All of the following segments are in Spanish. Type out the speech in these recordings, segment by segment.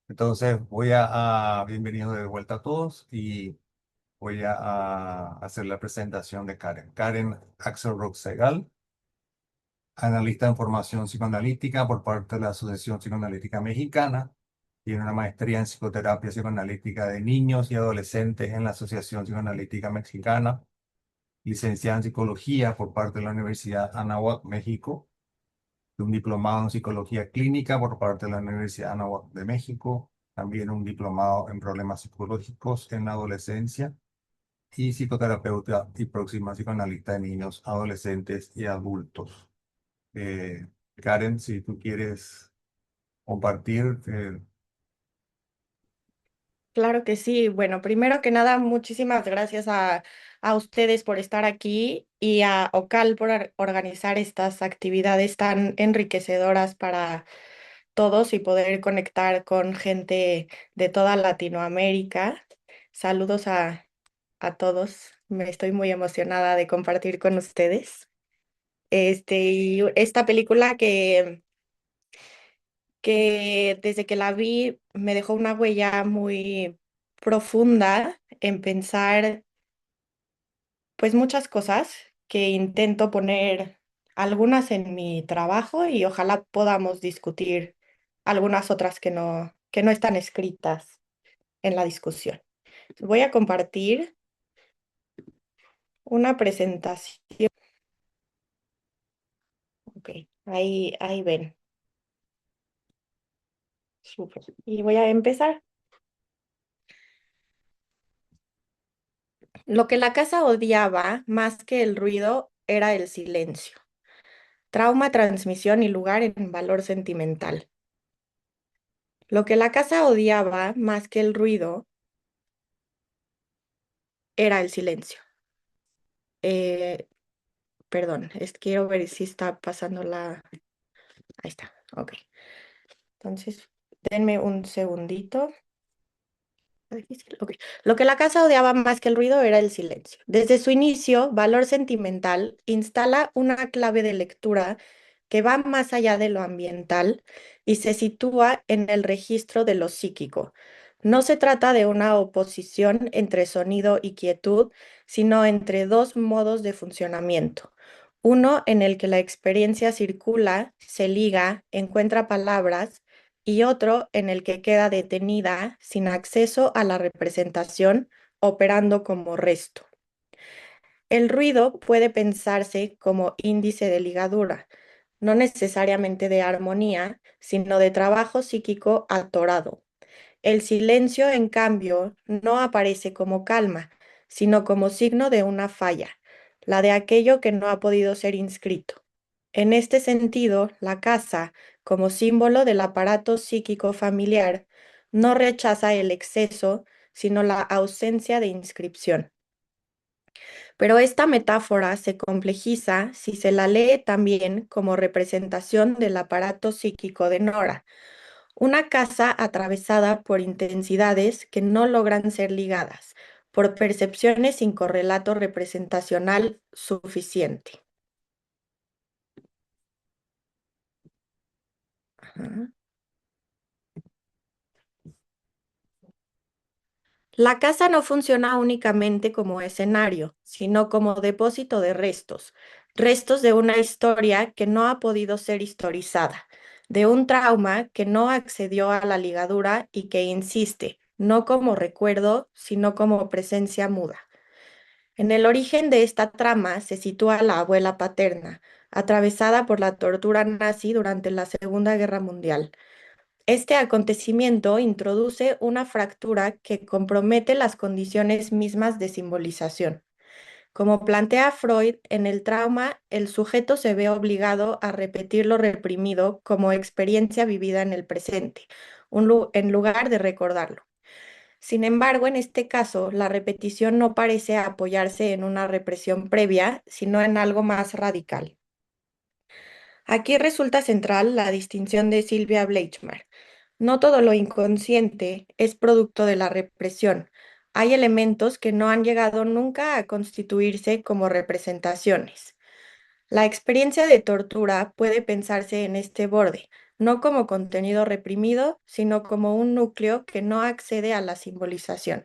Entonces bienvenido de vuelta a todos y voy a hacer la presentación de Karen. Karen Axelrod Segal, analista en formación psicoanalítica por parte de la Asociación Psicoanalítica Mexicana. Tiene una maestría en psicoterapia psicoanalítica de niños y adolescentes en la Asociación Psicoanalítica Mexicana. Licenciada en psicología por parte de la Universidad Anáhuac, México. Un diplomado en psicología clínica por parte de la Universidad Anáhuac de México, también un diplomado en problemas psicológicos en la adolescencia y psicoterapeuta y próxima psicoanalista de niños, adolescentes y adultos. Eh, Karen, si tú quieres compartir, Claro que sí. Bueno, primero que nada, muchísimas gracias a ustedes por estar aquí y a OCAL por organizar estas actividades tan enriquecedoras para todos y poder conectar con gente de toda Latinoamérica. Saludos a todos. Me estoy muy emocionada de compartir con ustedes. Y esta película que desde que la vi me dejó una huella muy profunda en pensar pues muchas cosas que intento poner algunas en mi trabajo y ojalá podamos discutir algunas otras que no están escritas en la discusión. Voy a compartir una presentación. Ok, ahí ven. Súper. Y voy a empezar. Lo que la casa odiaba más que el ruido era el silencio. Trauma, transmisión y lugar en valor sentimental. Lo que la casa odiaba más que el ruido era el silencio. Eh, Perdón, quiero ver si está pasando la... Ahí está, ok. Entonces, denme un segundito. Difícil, ok. Lo que la casa odiaba más que el ruido era el silencio. Desde su inicio, Valor Sentimental instala una clave de lectura que va más allá de lo ambiental y se sitúa en el registro de lo psíquico. No se trata de una oposición entre sonido y quietud, sino entre dos modos de funcionamiento. Uno en el que la experiencia circula, se liga, encuentra palabras y otro en el que queda detenida sin acceso a la representación, operando como resto. El ruido puede pensarse como índice de ligadura, no necesariamente de armonía, sino de trabajo psíquico atorado. El silencio, en cambio, no aparece como calma, sino como signo de una falla, la de aquello que no ha podido ser inscrito. En este sentido, la casa, como símbolo del aparato psíquico familiar, no rechaza el exceso, sino la ausencia de inscripción. Pero esta metáfora se complejiza si se la lee también como representación del aparato psíquico de Nora, una casa atravesada por intensidades que no logran ser ligadas, por percepciones sin correlato representacional suficiente. Ajá. La casa no funciona únicamente como escenario, sino como depósito de restos, restos de una historia que no ha podido ser historizada, de un trauma que no accedió a la ligadura y que insiste, no como recuerdo, sino como presencia muda. En el origen de esta trama se sitúa la abuela paterna, atravesada por la tortura nazi durante la Segunda Guerra Mundial. Este acontecimiento introduce una fractura que compromete las condiciones mismas de simbolización. Como plantea Freud, en el trauma el sujeto se ve obligado a repetir lo reprimido como experiencia vivida en el presente, en lugar de recordarlo. Sin embargo, en este caso, la repetición no parece apoyarse en una represión previa, sino en algo más radical. Aquí resulta central la distinción de Silvia Bleichmer. No todo lo inconsciente es producto de la represión. Hay elementos que no han llegado nunca a constituirse como representaciones. La experiencia de tortura puede pensarse en este borde, no como contenido reprimido, sino como un núcleo que no accede a la simbolización,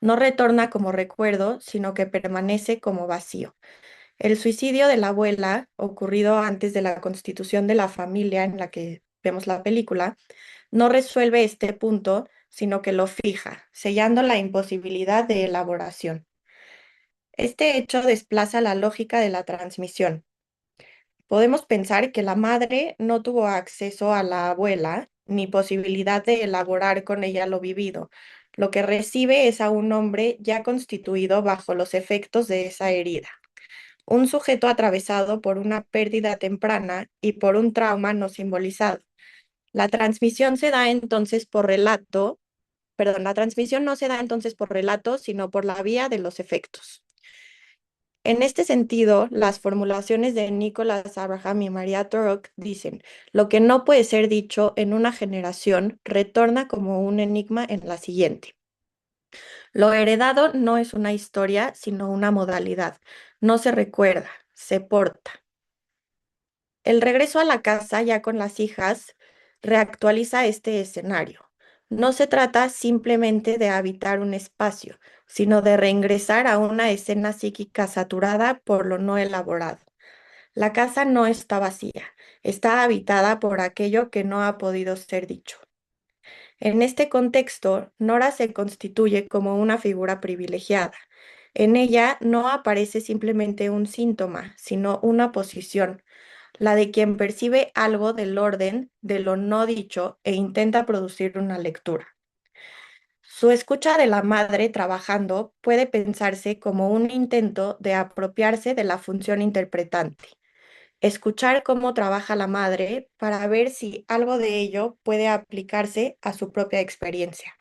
no retorna como recuerdo, sino que permanece como vacío. El suicidio de la abuela, ocurrido antes de la constitución de la familia en la que vemos la película, no resuelve este punto, sino que lo fija, sellando la imposibilidad de elaboración. Este hecho desplaza la lógica de la transmisión. Podemos pensar que la madre no tuvo acceso a la abuela ni posibilidad de elaborar con ella lo vivido. Lo que recibe es a un hombre ya constituido bajo los efectos de esa herida, un sujeto atravesado por una pérdida temprana y por un trauma no simbolizado. La transmisión se da entonces por relato, perdón, la transmisión no se da entonces por relato, sino por la vía de los efectos. En este sentido, las formulaciones de Nicholas Abraham y Maria Turok dicen, lo que no puede ser dicho en una generación retorna como un enigma en la siguiente. Lo heredado no es una historia, sino una modalidad. No se recuerda, se porta. El regreso a la casa ya con las hijas reactualiza este escenario. No se trata simplemente de habitar un espacio, sino de reingresar a una escena psíquica saturada por lo no elaborado. La casa no está vacía, está habitada por aquello que no ha podido ser dicho. En este contexto, Nora se constituye como una figura privilegiada. En ella no aparece simplemente un síntoma, sino una posición, la de quien percibe algo del orden de lo no dicho e intenta producir una lectura. Su escucha de la madre trabajando puede pensarse como un intento de apropiarse de la función interpretante, escuchar cómo trabaja la madre para ver si algo de ello puede aplicarse a su propia experiencia.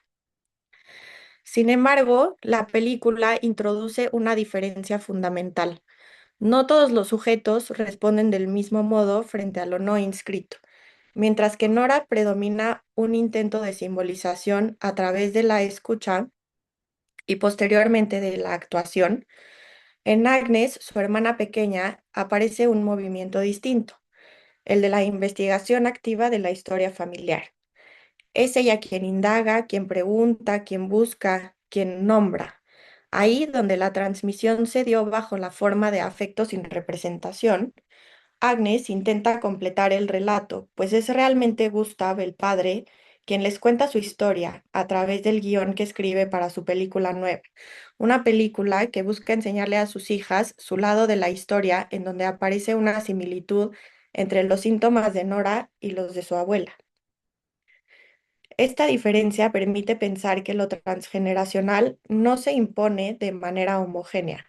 Sin embargo, la película introduce una diferencia fundamental. No todos los sujetos responden del mismo modo frente a lo no inscrito. Mientras que en Nora predomina un intento de simbolización a través de la escucha y posteriormente de la actuación, en Agnes, su hermana pequeña, aparece un movimiento distinto, el de la investigación activa de la historia familiar. Es ella quien indaga, quien pregunta, quien busca, quien nombra. Ahí donde la transmisión se dio bajo la forma de afecto sin representación, Agnes intenta completar el relato, pues es realmente Gustav, el padre, quien les cuenta su historia a través del guión que escribe para su película nueva, una película que busca enseñarle a sus hijas su lado de la historia en donde aparece una similitud entre los síntomas de Nora y los de su abuela. Esta diferencia permite pensar que lo transgeneracional no se impone de manera homogénea.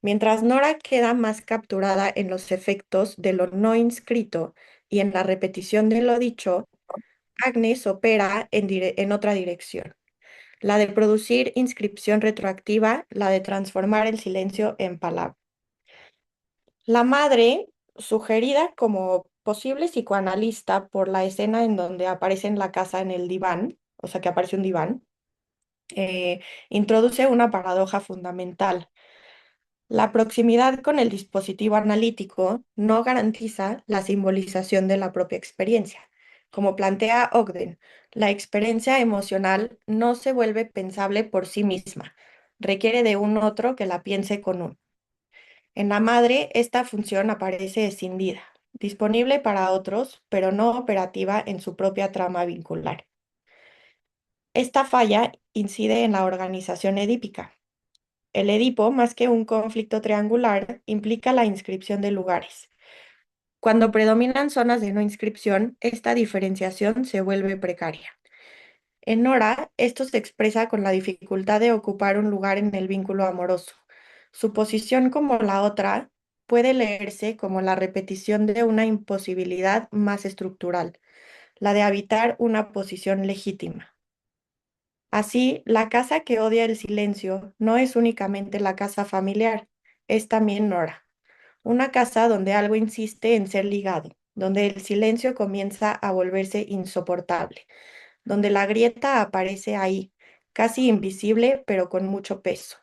Mientras Nora queda más capturada en los efectos de lo no inscrito y en la repetición de lo dicho, Agnes opera en otra dirección, la de producir inscripción retroactiva, la de transformar el silencio en palabra. La madre, sugerida como posible psicoanalista por la escena en donde aparece en la casa en el diván, o sea que aparece un diván, eh, introduce una paradoja fundamental. La proximidad con el dispositivo analítico no garantiza la simbolización de la propia experiencia. Como plantea Ogden, la experiencia emocional no se vuelve pensable por sí misma, requiere de un otro que la piense con uno. En la madre, esta función aparece escindida, disponible para otros, pero no operativa en su propia trama vincular. Esta falla incide en la organización edípica. El Edipo, más que un conflicto triangular, implica la inscripción de lugares. Cuando predominan zonas de no inscripción, esta diferenciación se vuelve precaria. En Nora, esto se expresa con la dificultad de ocupar un lugar en el vínculo amoroso. Su posición como la otra puede leerse como la repetición de una imposibilidad más estructural, la de habitar una posición legítima. Así, la casa que odia el silencio no es únicamente la casa familiar, es también Nora, una casa donde algo insiste en ser ligado, donde el silencio comienza a volverse insoportable, donde la grieta aparece ahí, casi invisible, pero con mucho peso.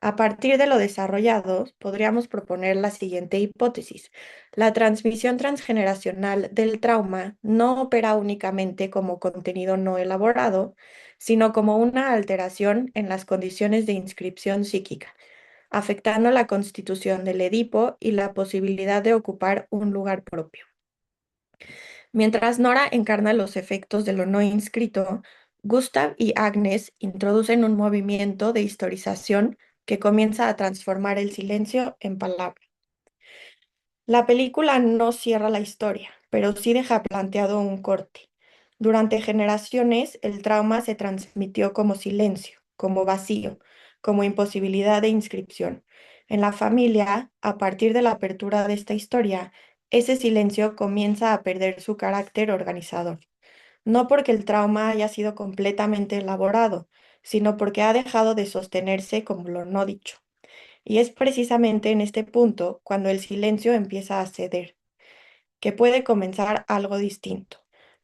A partir de lo desarrollado, podríamos proponer la siguiente hipótesis. La transmisión transgeneracional del trauma no opera únicamente como contenido no elaborado, sino como una alteración en las condiciones de inscripción psíquica, afectando la constitución del Edipo y la posibilidad de ocupar un lugar propio. Mientras Nora encarna los efectos de lo no inscrito, Gustav y Agnes introducen un movimiento de historización que comienza a transformar el silencio en palabra. La película no cierra la historia, pero sí deja planteado un corte. Durante generaciones, el trauma se transmitió como silencio, como vacío, como imposibilidad de inscripción. En la familia, a partir de la apertura de esta historia, ese silencio comienza a perder su carácter organizador. No porque el trauma haya sido completamente elaborado, sino porque ha dejado de sostenerse como lo no dicho. Y es precisamente en este punto cuando el silencio empieza a ceder, que puede comenzar algo distinto.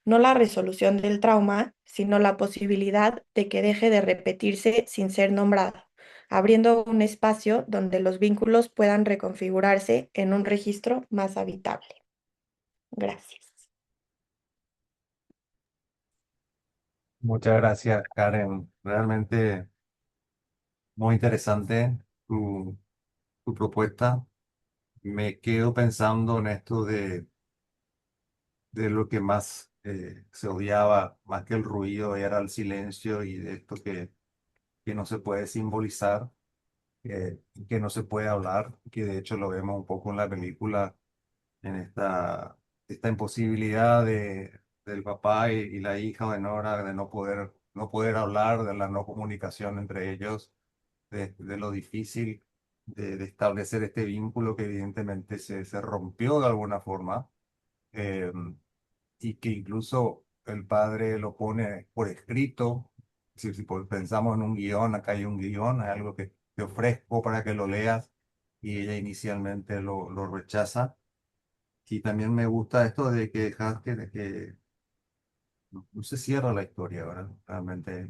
No la resolución del trauma, sino la posibilidad de que deje de repetirse sin ser nombrado, abriendo un espacio donde los vínculos puedan reconfigurarse en un registro más habitable. Gracias. Muchas gracias, Karen. Realmente muy interesante tu, tu propuesta. Me quedo pensando en esto de lo que más se odiaba, más que el ruido, era el silencio y de esto que no se puede simbolizar, que no se puede hablar, que de hecho lo vemos un poco en la película, en esta imposibilidad del papá y la hija de Nora de no poder hablar, de la no comunicación entre ellos, de lo difícil de establecer este vínculo que evidentemente se rompió de alguna forma. eh, y que incluso el padre lo pone por escrito. Si pensamos en un guión, acá hay un guión, hay algo que te ofrezco para que lo leas y ella inicialmente lo rechaza. Y también me gusta esto de que dejas que no se cierra la historia, ¿verdad? Realmente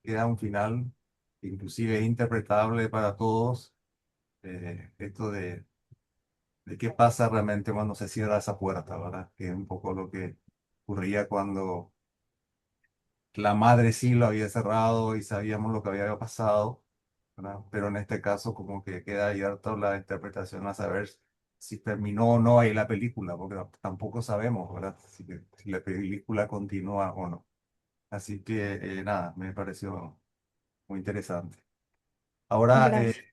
queda un final, inclusive interpretable para todos. Esto de qué pasa realmente cuando se cierra esa puerta, ¿verdad? Que es un poco lo que ocurría cuando la madre sí lo había cerrado y sabíamos lo que había pasado, ¿verdad? Pero en este caso como que queda abierta la interpretación a saber si terminó o no ahí la película, porque tampoco sabemos, ¿verdad? Si la película continúa o no. Así que nada, me pareció muy interesante. Ahora Gracias.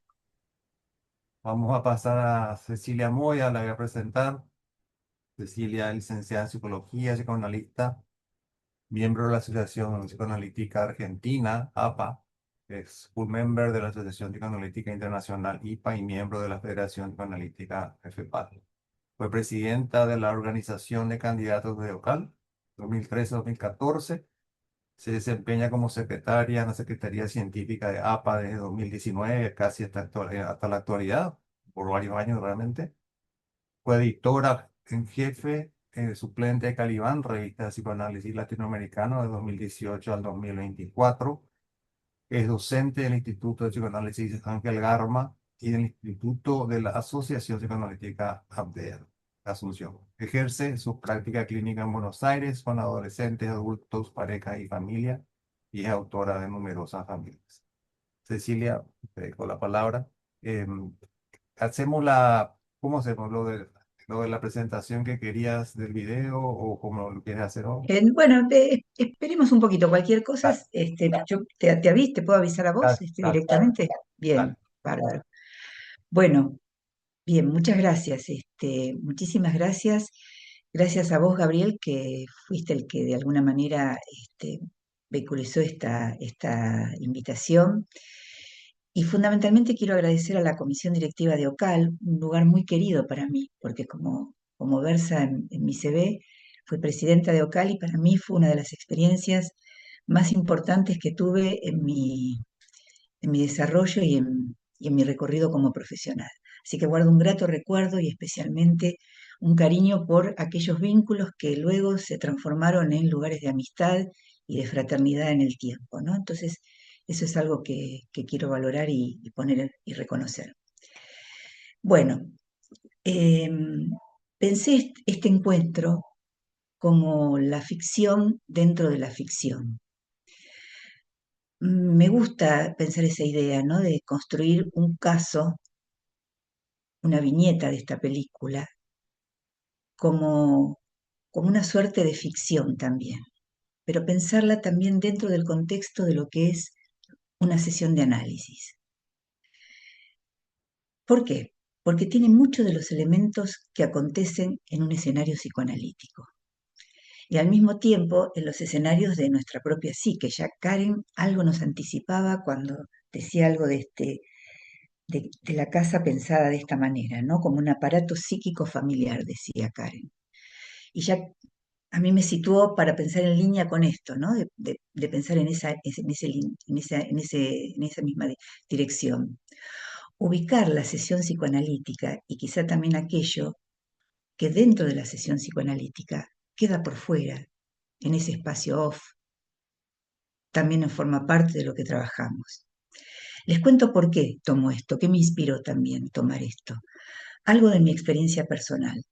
vamos a pasar a Cecilia Moya, la voy a presentar. Cecilia es licenciada en psicología, psicoanalista, miembro de la Asociación Psicoanalítica Argentina, APA, es full member de la Asociación Psicoanalítica Internacional, IPA, y miembro de la Federación Psicoanalítica, FPAL. Fue presidenta de la Organización de Candidatos de OCAL, 2013-2014. Se desempeña como secretaria en la Secretaría Científica de APA desde 2019, casi hasta la actualidad, por varios años realmente. Fue editora en jefe, suplente de Calibán, revista de psicoanálisis latinoamericano de 2018 al 2024. Es docente del Instituto de Psicoanálisis Ángel Garma y del Instituto de la Asociación Psicoanalítica ABDER, Asunción. Ejerce su práctica clínica en Buenos Aires con adolescentes, adultos, parejas y familia, y es autora de numerosas familias. Cecilia, te dejo la palabra. Hacemos ¿cómo hacemos lo de la presentación que querías del video o cómo lo quieres hacer hoy? Bueno, esperemos un poquito. Cualquier cosa, Dale, yo te puedo avisar a vos dale, dale, directamente. dale. Bien, bárbaro. Bueno, bien, muchas gracias. Muchísimas gracias. Gracias a vos, Gabriel, que fuiste el que de alguna manera vehiculizó esta invitación. Y fundamentalmente quiero agradecer a la comisión directiva de OCAL, un lugar muy querido para mí, porque como versa en mi CV, fui presidenta de OCAL y para mí fue una de las experiencias más importantes que tuve en mi desarrollo y en mi recorrido como profesional. Así que guardo un grato recuerdo y especialmente un cariño por aquellos vínculos que luego se transformaron en lugares de amistad y de fraternidad en el tiempo, ¿no? Entonces, Eso es algo que quiero valorar y poner y reconocer. Bueno, pensé este encuentro como la ficción dentro de la ficción. Me gusta pensar esa idea, ¿no? De construir un caso, una viñeta de esta película, como, como una suerte de ficción también, pero pensarla también dentro del contexto de lo que es una sesión de análisis. ¿Por qué? Porque tiene muchos de los elementos que acontecen en un escenario psicoanalítico. Y al mismo tiempo en los escenarios de nuestra propia psique. Ya Karen algo nos anticipaba cuando decía algo de la casa pensada de esta manera, ¿no? Como un aparato psíquico familiar, decía Karen. Y ya a mí me situó para pensar en línea con esto, ¿no? De pensar en esa misma dirección. Ubicar la sesión psicoanalítica y quizá también aquello que dentro de la sesión psicoanalítica queda por fuera, en ese espacio off, también nos forma parte de lo que trabajamos. Les cuento por qué tomo esto, qué me inspiró también tomar esto. Algo de mi experiencia personal,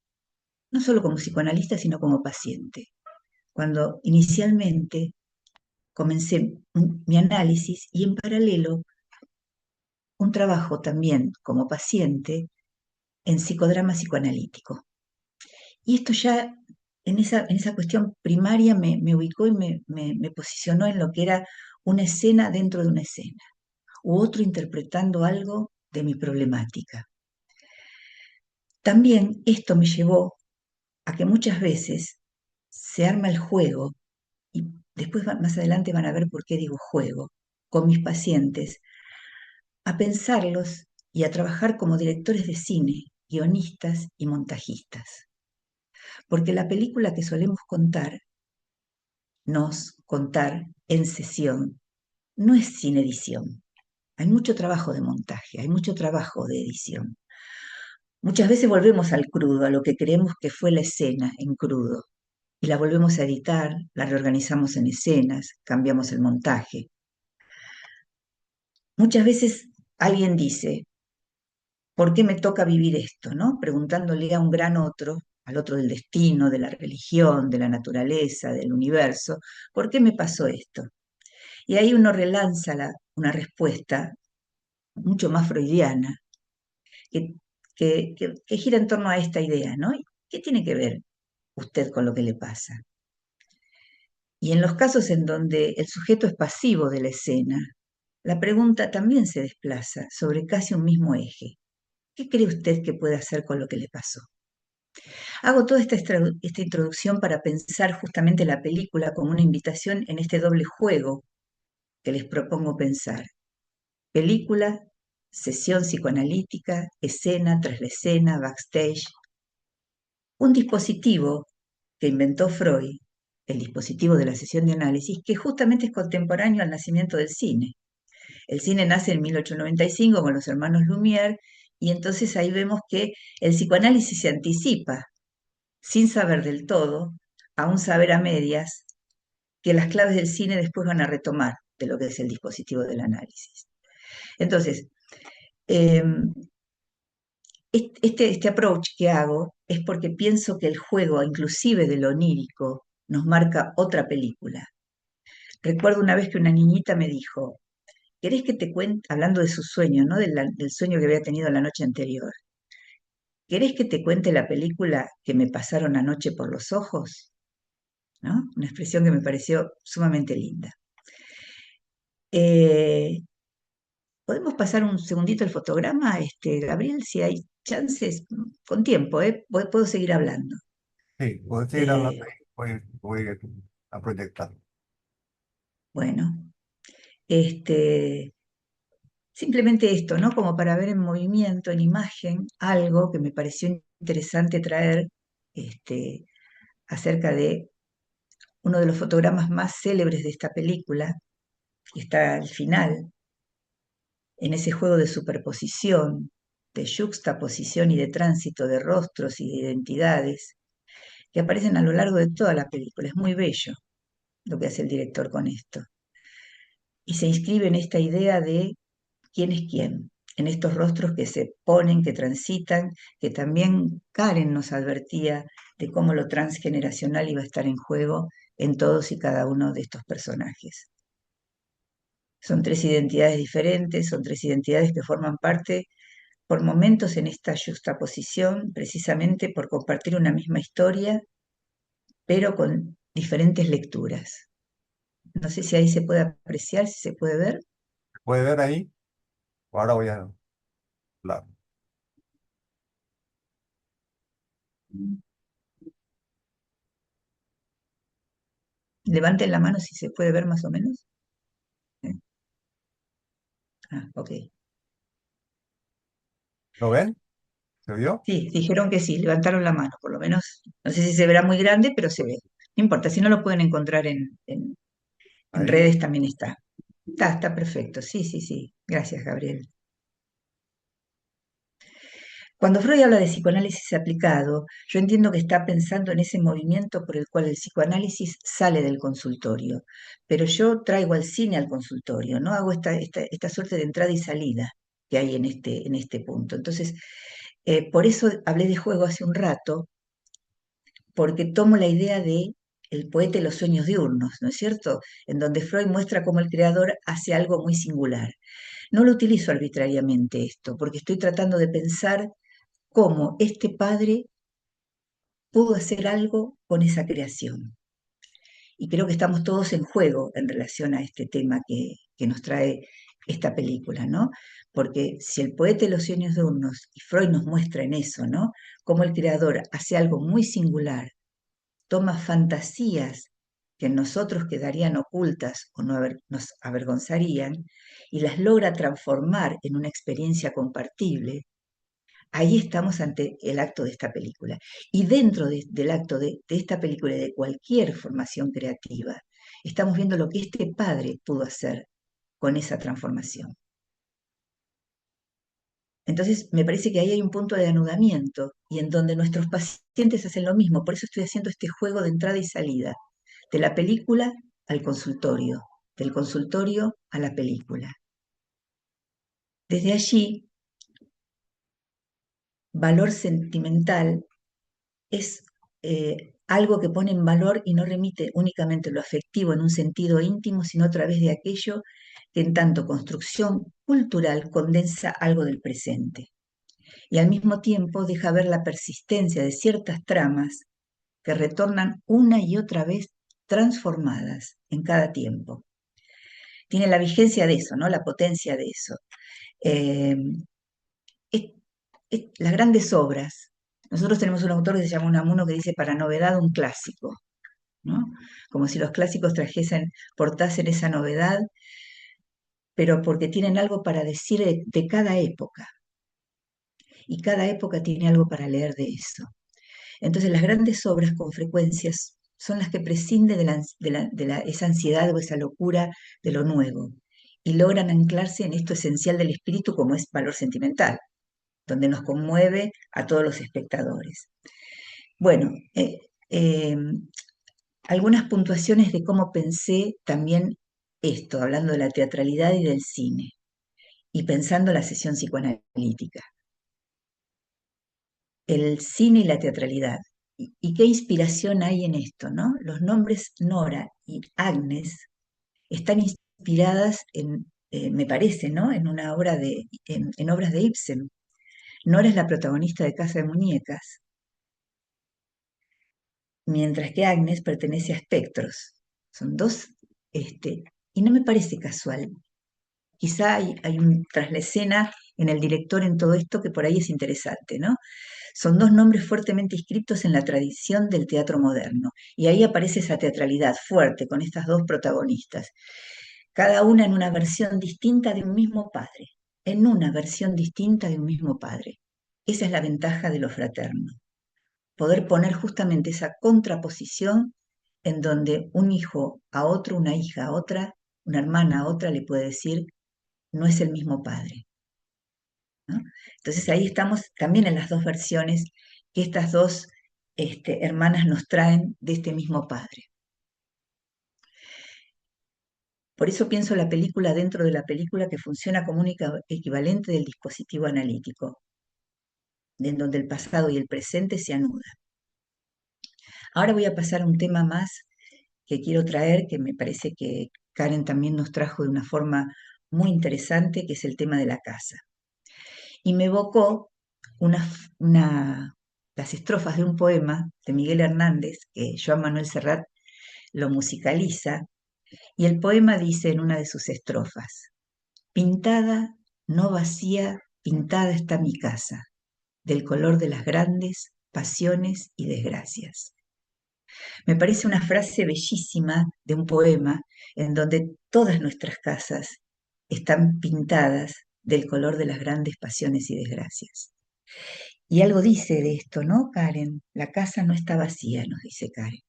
no solo como psicoanalista, sino como paciente. Cuando inicialmente comencé mi análisis y en paralelo un trabajo también como paciente en psicodrama psicoanalítico. Y esto ya en esa cuestión primaria me ubicó y me posicionó en lo que era una escena dentro de una escena, u otro interpretando algo de mi problemática. También esto me llevó a que muchas veces se arma el juego, y después más adelante van a ver por qué digo juego, con mis pacientes, a pensarlos y a trabajar como directores de cine, guionistas y montajistas. Porque la película que solemos contar en sesión, no es sin edición. Hay mucho trabajo de montaje, hay mucho trabajo de edición. Muchas veces volvemos al crudo, a lo que creemos que fue la escena en crudo, y la volvemos a editar, la reorganizamos en escenas, cambiamos el montaje. Muchas veces alguien dice, ¿por qué me toca vivir esto? ¿No? Preguntándole a un gran otro, al otro del destino, de la religión, de la naturaleza, del universo, ¿por qué me pasó esto? Y ahí uno relanza una respuesta mucho más freudiana, que, que gira en torno a esta idea, ¿no? ¿Qué tiene que ver usted con lo que le pasa? Y en los casos en donde el sujeto es pasivo de la escena, la pregunta también se desplaza sobre casi un mismo eje. ¿Qué cree usted que puede hacer con lo que le pasó? Hago toda esta introducción para pensar justamente la película como una invitación en este doble juego que les propongo pensar. Película, sesión psicoanalítica, escena tras la escena, backstage. Un dispositivo que inventó Freud, el dispositivo de la sesión de análisis, que justamente es contemporáneo al nacimiento del cine. El cine nace en 1895 con los hermanos Lumière y entonces ahí vemos que el psicoanálisis se anticipa, sin saber del todo, a un saber a medias, que las claves del cine después van a retomar de lo que es el dispositivo del análisis. Entonces, este approach que hago es porque pienso que el juego, inclusive de lo onírico, nos marca otra película. Recuerdo una vez que una niñita me dijo, ¿querés que te cuente, hablando de su sueño, ¿no? Del sueño que había tenido la noche anterior? ¿Querés que te cuente la película que me pasaron anoche por los ojos? ¿No? Una expresión que me pareció sumamente linda. ¿Podemos pasar un segundito el fotograma, Gabriel, si hay chances? Con tiempo, ¿eh? Puedo seguir hablando. Sí, puedes seguir hablando Eh, y voy a proyectar. bueno, este, simplemente esto, ¿no? Como para ver en movimiento, en imagen, algo que me pareció interesante traer acerca de uno de los fotogramas más célebres de esta película, que está al final, en ese juego de superposición, de yuxtaposición y de tránsito de rostros y de identidades, que aparecen a lo largo de toda la película. Es muy bello lo que hace el director con esto. y se inscribe en esta idea de quién es quién, en estos rostros que se ponen, que transitan, que también Karen nos advertía de cómo lo transgeneracional iba a estar en juego en todos y cada uno de estos personajes. Son tres identidades diferentes, son tres identidades que forman parte por momentos en esta juxtaposición, precisamente por compartir una misma historia, pero con diferentes lecturas. No sé si ahí se puede apreciar, si se puede ver. ¿Puede ver ahí? Ahora voy a hablar. Levanten la mano si se puede ver más o menos. Ah, ok. ¿Lo ven? ¿Se vio? Sí, dijeron que sí, levantaron la mano, por lo menos. No sé si se verá muy grande, pero se ve. No importa, si no lo pueden encontrar en Ahí. redes también está. Está perfecto. Sí, sí, sí. Gracias, Gabriel. Cuando Freud habla de psicoanálisis aplicado, yo entiendo que está pensando en ese movimiento por el cual el psicoanálisis sale del consultorio, pero yo traigo al cine al consultorio, ¿no? Hago esta suerte de entrada y salida que hay en este punto. Entonces, por eso hablé de juego hace un rato, porque tomo la idea de el poeta y los sueños diurnos, ¿no es cierto? En donde Freud muestra cómo el creador hace algo muy singular. No lo utilizo arbitrariamente esto, porque estoy tratando de pensar cómo este padre pudo hacer algo con esa creación. Y creo que estamos todos en juego en relación a este tema que nos trae esta película, ¿no? Porque si el poeta y los sueños diurnos, y Freud nos muestra en eso, ¿no? Cómo el creador hace algo muy singular, toma fantasías que en nosotros quedarían ocultas o nos avergonzarían, y las logra transformar en una experiencia compartible. Ahí estamos ante el acto de esta película. Y dentro del acto de esta película y de cualquier formación creativa, estamos viendo lo que este padre pudo hacer con esa transformación. Entonces, me parece que ahí hay un punto de anudamiento y en donde nuestros pacientes hacen lo mismo. Por eso estoy haciendo este juego de entrada y salida, de la película al consultorio, del consultorio a la película. Desde allí, valor sentimental es algo que pone en valor y no remite únicamente lo afectivo en un sentido íntimo, sino a través de aquello que en tanto construcción cultural condensa algo del presente y al mismo tiempo deja ver la persistencia de ciertas tramas que retornan una y otra vez transformadas en cada tiempo. Tiene la vigencia de eso, ¿no? La potencia de eso. Eh, es- las grandes obras. Nosotros tenemos un autor que se llama Unamuno que dice para novedad un clásico, ¿no? Como si los clásicos portasen esa novedad, pero porque tienen algo para decir de cada época, y cada época tiene algo para leer de eso. Entonces las grandes obras con frecuencias son las que prescinden esa ansiedad o esa locura de lo nuevo y logran anclarse en esto esencial del espíritu como es valor sentimental, donde nos conmueve a todos los espectadores. Bueno, eh, algunas puntuaciones de cómo pensé también esto, hablando de la teatralidad y del cine, y pensando la sesión psicoanalítica. El cine y la teatralidad. ¿Y qué inspiración hay en esto, no? Los nombres Nora y Agnes están inspiradas me parece, ¿no? En una obra en obras de Ibsen. Nora es la protagonista de Casa de Muñecas, mientras que Agnes pertenece a Espectros. Son dos, y no me parece casual. Quizá hay un traslecena en el director en todo esto que por ahí es interesante, ¿no? Son dos nombres fuertemente inscritos en la tradición del teatro moderno, y ahí aparece esa teatralidad fuerte con estas dos protagonistas, cada una en una versión distinta de un mismo padre, en una versión distinta de un mismo padre. Esa es la ventaja de lo fraterno, poder poner justamente esa contraposición en donde un hijo a otro, una hija a otra, una hermana a otra le puede decir, no es el mismo padre, ¿no? Entonces ahí estamos también en las dos versiones que estas dos hermanas nos traen de este mismo padre. Por eso pienso la película dentro de la película, que funciona como un equivalente del dispositivo analítico, en donde el pasado y el presente se anudan. Ahora voy a pasar a un tema más que quiero traer, que me parece que Karen también nos trajo de una forma muy interesante, que es el tema de la casa. Y me evocó las estrofas de un poema de Miguel Hernández, que Joan Manuel Serrat lo musicaliza, y el poema dice en una de sus estrofas: pintada, no vacía, pintada está mi casa, del color de las grandes pasiones y desgracias. Me parece una frase bellísima de un poema en donde todas nuestras casas están pintadas del color de las grandes pasiones y desgracias. Y algo dice de esto, ¿no, Karen? La casa no está vacía, nos dice Karen,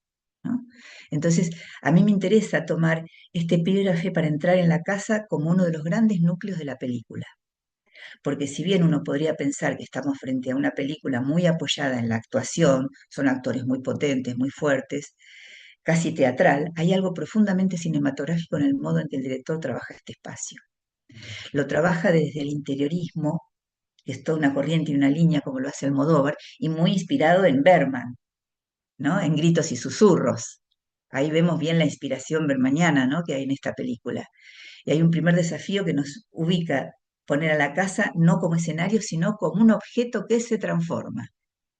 ¿no? Entonces, a mí me interesa tomar este epígrafe para entrar en la casa como uno de los grandes núcleos de la película. Porque si bien uno podría pensar que estamos frente a una película muy apoyada en la actuación, son actores muy potentes, muy fuertes, casi teatral, hay algo profundamente cinematográfico en el modo en que el director trabaja este espacio. Lo trabaja desde el interiorismo, que es toda una corriente y una línea como lo hace Almodóvar, y muy inspirado en Bergman, ¿no? En Gritos y Susurros. Ahí vemos bien la inspiración bermaniana, ¿no?, que hay en esta película. Y hay un primer desafío que nos ubica, poner a la casa no como escenario, sino como un objeto que se transforma.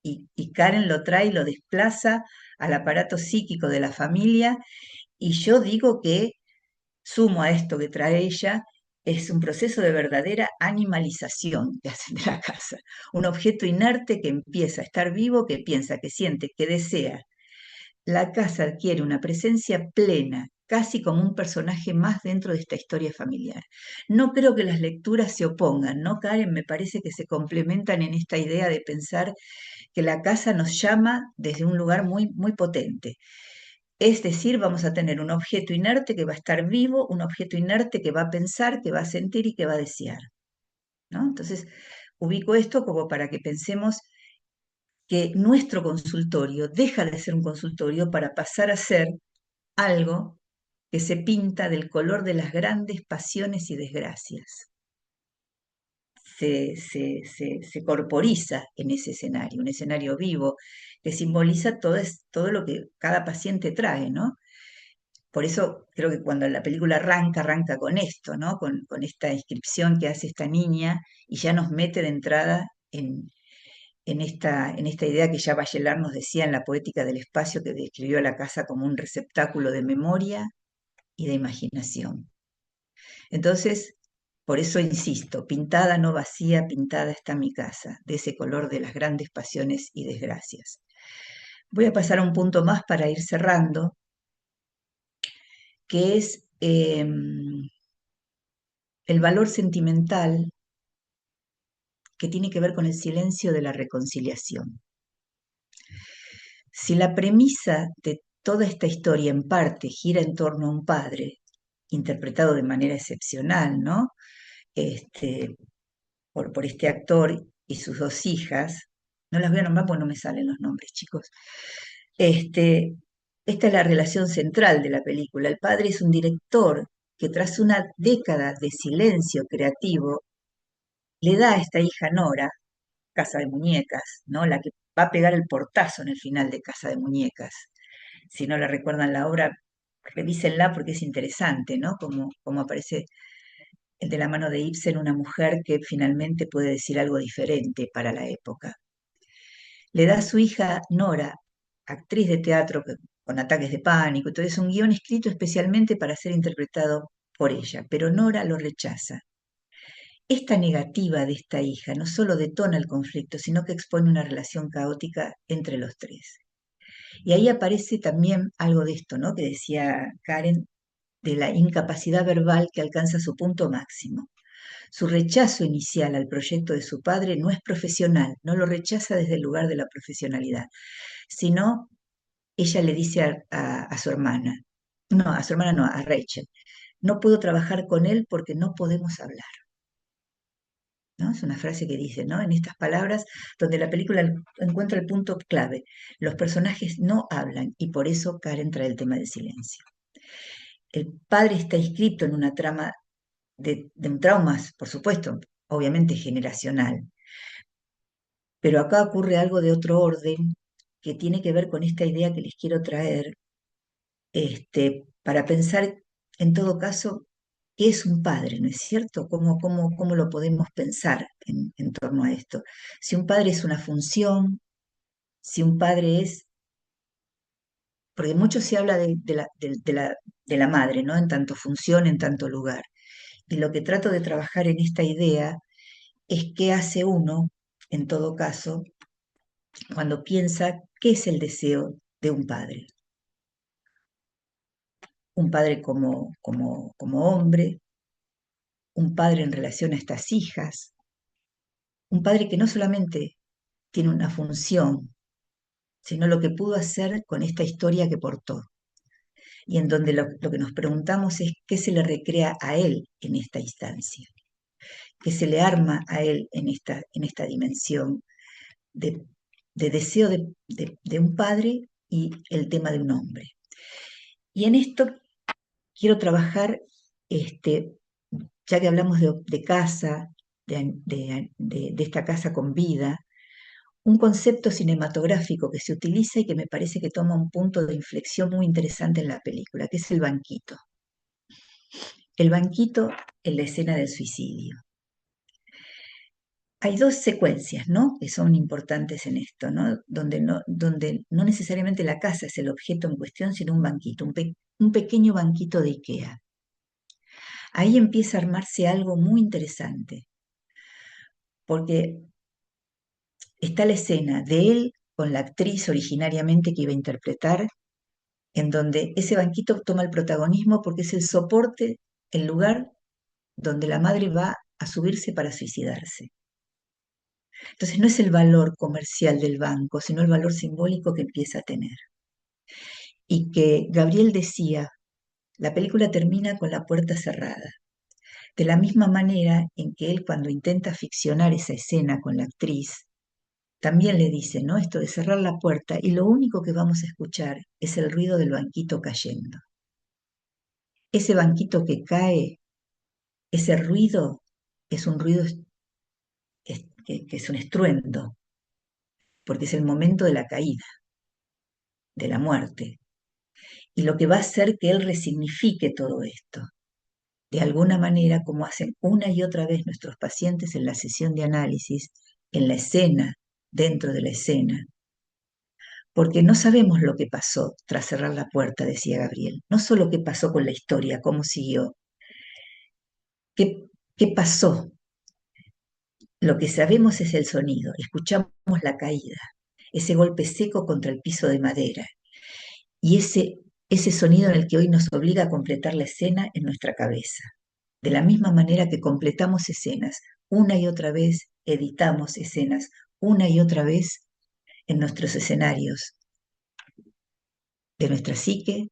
Y Karen lo trae, lo desplaza al aparato psíquico de la familia, y yo digo que, sumo a esto que trae ella, es un proceso de verdadera animalización que hacen de la casa. Un objeto inerte que empieza a estar vivo, que piensa, que siente, que desea. La casa adquiere una presencia plena, casi como un personaje más dentro de esta historia familiar. No creo que las lecturas se opongan, ¿no, Karen? Me parece que se complementan en esta idea de pensar que la casa nos llama desde un lugar muy, muy potente. Es decir, vamos a tener un objeto inerte que va a estar vivo, un objeto inerte que va a pensar, que va a sentir y que va a desear, ¿no? Entonces, ubico esto como para que pensemos que nuestro consultorio deja de ser un consultorio para pasar a ser algo que se pinta del color de las grandes pasiones y desgracias. Se corporiza en ese escenario, un escenario vivo, que simboliza todo lo que cada paciente trae, ¿no? Por eso creo que cuando la película arranca con esto, ¿no? Con esta inscripción que hace esta niña, y ya nos mete de entrada en esta idea que ya Bachelard nos decía en la Poética del Espacio, que describió a la casa como un receptáculo de memoria y de imaginación. Entonces, por eso insisto, pintada no vacía, pintada está mi casa, de ese color de las grandes pasiones y desgracias. Voy a pasar a un punto más para ir cerrando, que es el valor sentimental que tiene que ver con el silencio de la reconciliación. Si la premisa de toda esta historia en parte gira en torno a un padre, interpretado de manera excepcional, ¿no? Por este actor y sus dos hijas, no las voy a nombrar porque no me salen los nombres, chicos. Esta es la relación central de la película. El padre es un director que, tras una década de silencio creativo, le da a esta hija Nora, Casa de Muñecas, ¿no?, la que va a pegar el portazo en el final de Casa de Muñecas. Si no la recuerdan la obra, revísenla porque es interesante, ¿no? Como aparece de la mano de Ibsen una mujer que finalmente puede decir algo diferente para la época. Le da a su hija Nora, actriz de teatro con ataques de pánico, entonces un guión escrito especialmente para ser interpretado por ella, pero Nora lo rechaza. Esta negativa de esta hija no solo detona el conflicto, sino que expone una relación caótica entre los tres. Y ahí aparece también algo de esto, ¿no?, que decía Karen, de la incapacidad verbal que alcanza su punto máximo. Su rechazo inicial al proyecto de su padre no es profesional, no lo rechaza desde el lugar de la profesionalidad, sino ella le dice a su hermana, no, a su hermana no, a Rachel: no puedo trabajar con él porque no podemos hablar, ¿no? Es una frase que dice, ¿no?, en estas palabras, donde la película encuentra el punto clave. Los personajes no hablan y por eso Karen trae el tema del silencio. el padre está inscrito en una trama de un trauma, por supuesto, obviamente generacional. Pero acá ocurre algo de otro orden que tiene que ver con esta idea que les quiero traer, para pensar, en todo caso, qué es un padre, ¿no es cierto? ¿Cómo lo podemos pensar en torno a esto? Si un padre es una función, si un padre es, porque mucho se habla de la madre, ¿no? En tanto función, en tanto lugar. Y lo que trato de trabajar en esta idea es qué hace uno, en todo caso, cuando piensa qué es el deseo de un padre. Un padre como hombre, un padre en relación a estas hijas, un padre que no solamente tiene una función, sino lo que pudo hacer con esta historia que portó. Y en donde lo que nos preguntamos es qué se le recrea a él en esta instancia, qué se le arma a él en esta dimensión de, de deseo de un padre y el tema de un hombre. Y en esto quiero trabajar, ya que hablamos de casa, de esta casa con vida, un concepto cinematográfico que se utiliza y que me parece que toma un punto de inflexión muy interesante en la película, que es el banquito. El banquito en la escena del suicidio. Hay dos secuencias, ¿no?, que son importantes en esto, ¿no? Donde no necesariamente la casa es el objeto en cuestión, sino un banquito, un pequeño banquito de Ikea. Ahí empieza a armarse algo muy interesante, porque está la escena de él con la actriz originariamente que iba a interpretar, en donde ese banquito toma el protagonismo porque es el soporte, el lugar donde la madre va a subirse para suicidarse. Entonces no es el valor comercial del banco, sino el valor simbólico que empieza a tener. Y que Gabriel decía, la película termina con la puerta cerrada. De la misma manera en que él, cuando intenta ficcionar esa escena con la actriz, también le dice, ¿no?, esto de cerrar la puerta y lo único que vamos a escuchar es el ruido del banquito cayendo. Ese banquito que cae, ese ruido es un ruido que es un estruendo, porque es el momento de la caída, de la muerte, y lo que va a hacer que él resignifique todo esto. De alguna manera, como hacen una y otra vez nuestros pacientes en la sesión de análisis, en la escena, dentro de la escena, porque no sabemos lo que pasó tras cerrar la puerta, decía Gabriel, no solo qué pasó con la historia, cómo siguió, qué pasó. Lo que sabemos es el sonido, escuchamos la caída, ese golpe seco contra el piso de madera, y ese sonido en el que hoy nos obliga a completar la escena en nuestra cabeza. De la misma manera que completamos escenas una y otra vez, editamos escenas una y otra vez en nuestros escenarios de nuestra psique,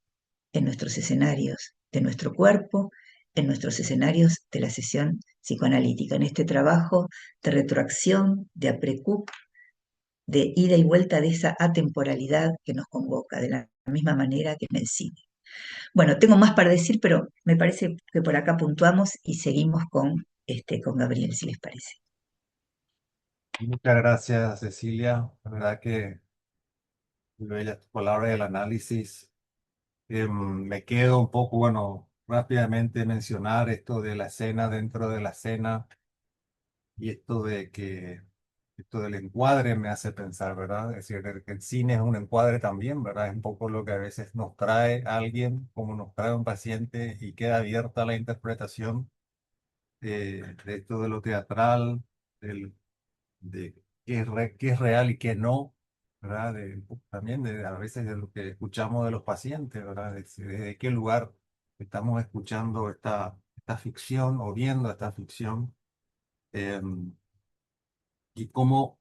en nuestros escenarios de nuestro cuerpo, en nuestros escenarios de la sesión psicoanalítica, en este trabajo de retroacción, de aprecup, de ida y vuelta de esa atemporalidad que nos convoca, de la misma manera que en el cine. Bueno, tengo más para decir, pero me parece que por acá puntuamos y seguimos con Gabriel, si les parece. Muchas gracias, Cecilia. La verdad que muy bellas tus palabras del análisis. Me quedo un poco, bueno, rápidamente mencionar esto de la escena dentro de la escena y esto del encuadre me hace pensar, ¿verdad? Es decir, que el cine es un encuadre también, ¿verdad? Es un poco lo que a veces nos trae alguien, como nos trae un paciente y queda abierta la interpretación de esto de lo teatral, de qué es real y qué no, ¿verdad? También a veces de lo que escuchamos de los pacientes, ¿verdad? Desde qué lugar estamos escuchando esta ficción o viendo esta ficción, y cómo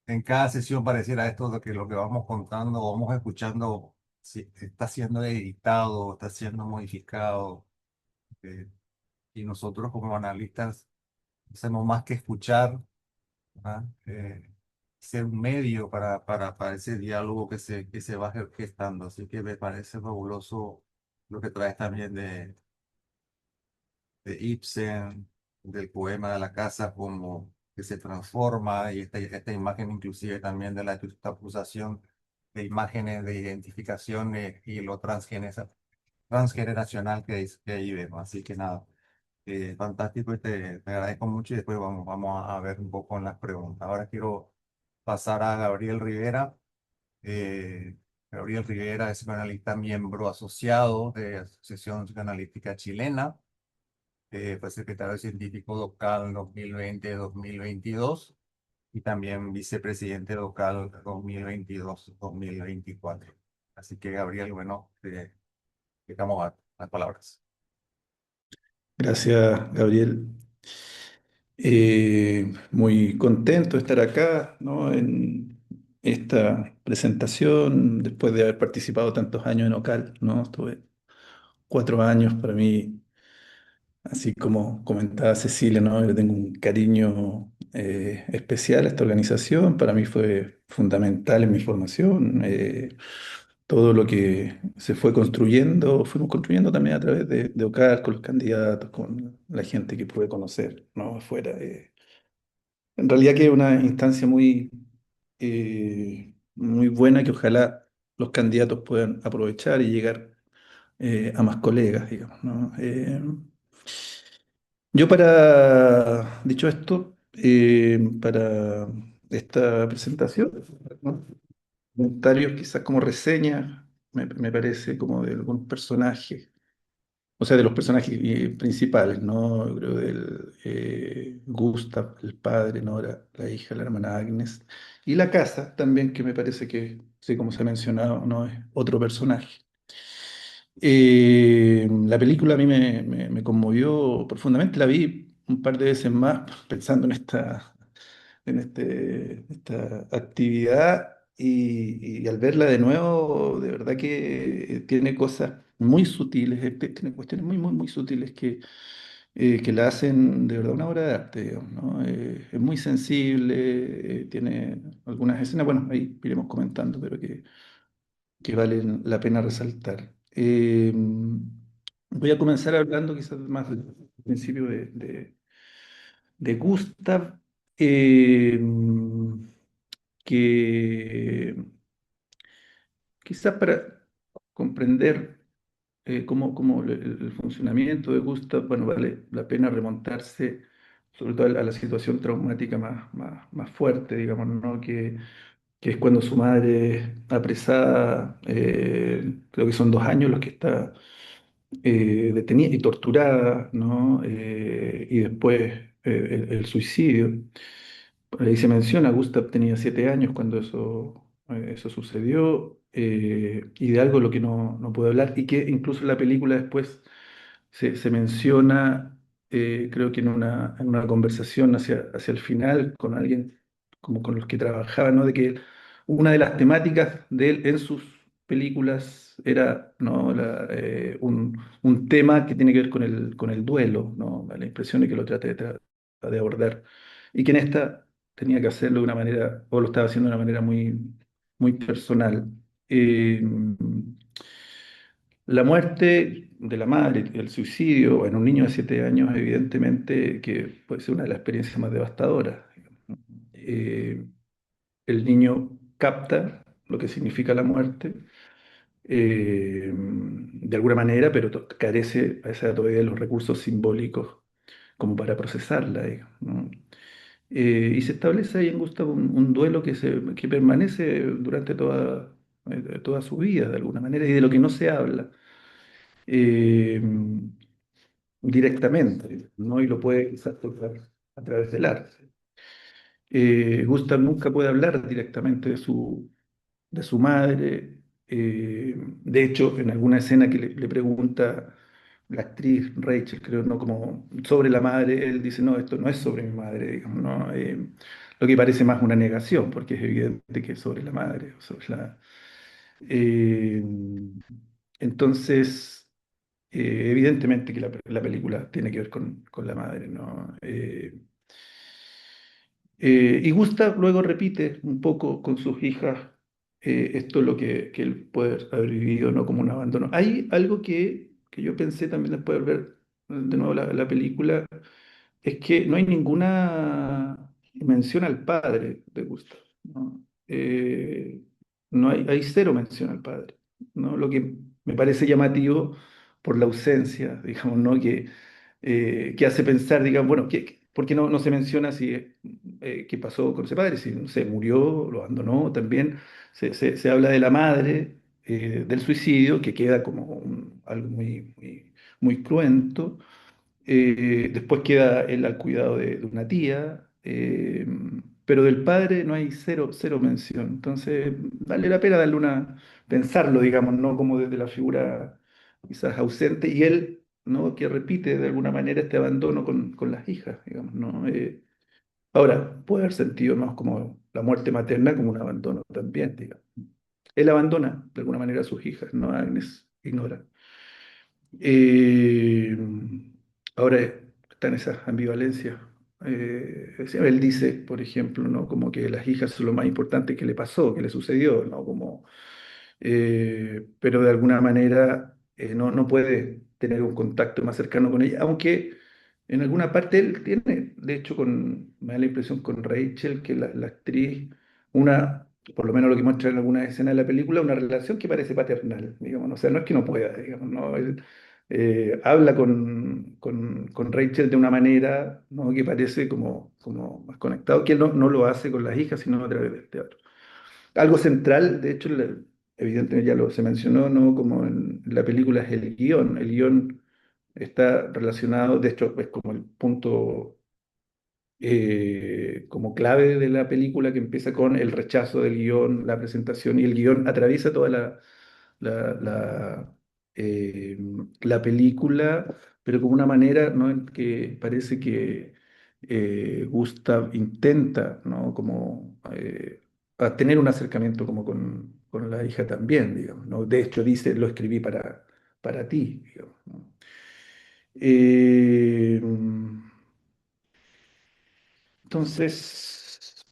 en cada sesión pareciera esto de que lo que vamos contando o vamos escuchando está siendo editado, está siendo modificado, eh, y nosotros como analistas hacemos más que escuchar, ¿verdad? Ser un medio para ese diálogo que se va gestando. Así que me parece fabuloso lo que traes también de Ibsen, del poema de la casa, como que se transforma, y esta imagen inclusive también de la juxtaposición de imágenes de identificación y lo transgeneracional que ahí vemos. Así que nada, fantástico y te agradezco mucho y después vamos a ver un poco en las preguntas. Ahora quiero pasar a Gabriel Rivera. Eh, Gabriel Rivera es psicoanalista miembro asociado de Asociación Psicoanalítica Chilena. Fue secretario científico DOCAL 2020-2022 y también vicepresidente DOCAL 2022-2024. Así que, Gabriel, bueno, te dejamos las palabras. Gracias, Gabriel. Muy contento de estar acá, ¿no? En esta presentación, después de haber participado tantos años en OCAL, ¿no? Estuve 4 años para mí, así como comentaba Cecilia, ¿no? Yo tengo un cariño especial a esta organización. Para mí fue fundamental en mi formación. Todo lo que se fue construyendo, fuimos construyendo también a través de OCAL, con los candidatos, con la gente que pude conocer, ¿no? Afuera. En realidad que es una instancia muy buena que ojalá los candidatos puedan aprovechar y llegar a más colegas, digamos, ¿no? Dicho esto, para esta presentación, ¿no? Comentarios quizás como reseña, me parece, como de algún personaje, o sea, de los personajes principales, ¿no? Yo creo del Gustav, el padre, Nora, la hija, la hermana Agnes, y la casa también, que me parece que, sí, como se ha mencionado, ¿no? Es otro personaje. La película a mí me conmovió profundamente, la vi un par de veces más pensando esta actividad y al verla de nuevo, de verdad que tiene cosas muy sutiles, tiene cuestiones muy sutiles que la hacen de verdad una obra de arte, digamos, ¿no? Es muy sensible, tiene algunas escenas, bueno, ahí iremos comentando, pero que valen la pena resaltar. Voy a comenzar hablando quizás más del principio de Gustav, eh, que quizás para comprender cómo el funcionamiento de Gustav, bueno, vale la pena remontarse sobre todo a la situación traumática más fuerte, digamos, ¿no? Que es cuando su madre es apresada, creo que son 2 años los que está detenida y torturada, ¿no? Y después el suicidio. Por ahí se menciona, Gustav tenía 7 años cuando eso sucedió, y de algo lo que no puede hablar, y que incluso en la película después se menciona, creo que en una conversación hacia el final con alguien como con los que trabajaba, ¿no? De que una de las temáticas de él en sus películas era, ¿no? Un tema que tiene que ver con el duelo, ¿no? La impresión de que lo trata de abordar y que en esta tenía que hacerlo de una manera, o lo estaba haciendo de una manera muy personal. Eh, la muerte de la madre, el suicidio en un niño de 7 años, evidentemente que puede ser una de las experiencias más devastadoras. Eh, el niño capta lo que significa la muerte, de alguna manera, pero carece a esa edad todavía de los recursos simbólicos como para procesarla, digamos, ¿no? Y se establece ahí en Gustav un duelo que permanece durante toda su vida, de alguna manera, y de lo que no se habla eh, directamente, ¿no? Y lo puede quizás tocar a través del arte. Gustav nunca puede hablar directamente de su madre. De hecho, en alguna escena que le pregunta la actriz Rachel, creo, ¿no? Como sobre la madre, él dice, no, esto no es sobre mi madre, digamos, ¿no? Lo que parece más una negación, porque es evidente que es sobre la madre, eh, entonces, evidentemente que la película tiene que ver con la madre, ¿no? Y Gustav luego repite un poco con sus hijas esto es lo que él puede haber vivido, ¿no? Como un abandono. Hay algo que yo pensé también después de ver de nuevo la película, es que no hay ninguna mención al padre de Gustav, ¿no? No hay, hay cero mención al padre, ¿no? Lo que me parece llamativo por la ausencia, digamos, ¿no? Que hace pensar, digamos, bueno, ¿por qué no se menciona si, qué pasó con ese padre? Si se murió, lo abandonó también. Se habla de la madre, del suicidio, que queda como algo muy cruento. Después queda él al cuidado de una tía, pero del padre no hay cero mención. Entonces, vale la pena darle pensarlo, digamos, ¿no? Como desde la figura quizás ausente, y él, ¿no? Que repite de alguna manera este abandono con las hijas, digamos, ¿no? Ahora, puede haber sentido más como la muerte materna como un abandono también, digamos. Él abandona de alguna manera a sus hijas, ¿no? Agnes ignora. Eh, Ahora están esas ambivalencias. Él dice, por ejemplo, ¿no? Como que las hijas son lo más importante que le pasó, que le sucedió, ¿no? Como, pero de alguna manera no puede tener un contacto más cercano con ella, aunque en alguna parte él tiene, de hecho, me da la impresión con Rachel, que la actriz, por lo menos lo que muestra en alguna escena de la película, una relación que parece paternal, digamos, ¿no? O sea, no es que no pueda, digamos, ¿no? Él, habla con Rachel de una manera, ¿no? Que parece como más conectado, que él no lo hace con las hijas, sino a través del teatro. Algo central, de hecho, evidentemente ya se mencionó, ¿no? Como en la película es el guión. El guión está relacionado, de hecho, es como el punto como clave de la película, que empieza con el rechazo del guión, la presentación, y el guión atraviesa toda la, la, eh, la película, pero como una manera, ¿no? En que parece que Gustav intenta, ¿no? Como a tener un acercamiento como con la hija también, digamos, ¿no? De hecho dice, lo escribí para ti, digamos, ¿no? Eh, entonces,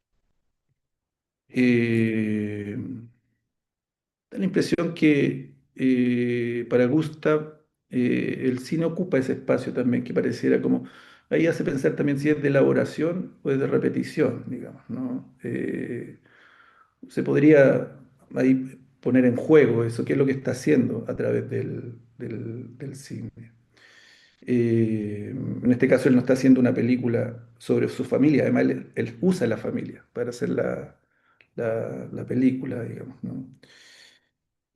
eh, da la impresión que para Gustav el cine ocupa ese espacio también, que pareciera como, ahí hace pensar también si es de elaboración o es de repetición, digamos, ¿no? Se podría ahí poner en juego eso, qué es lo que está haciendo a través del cine. En este caso, él no está haciendo una película sobre su familia, además él usa la familia para hacer la película, digamos, ¿no?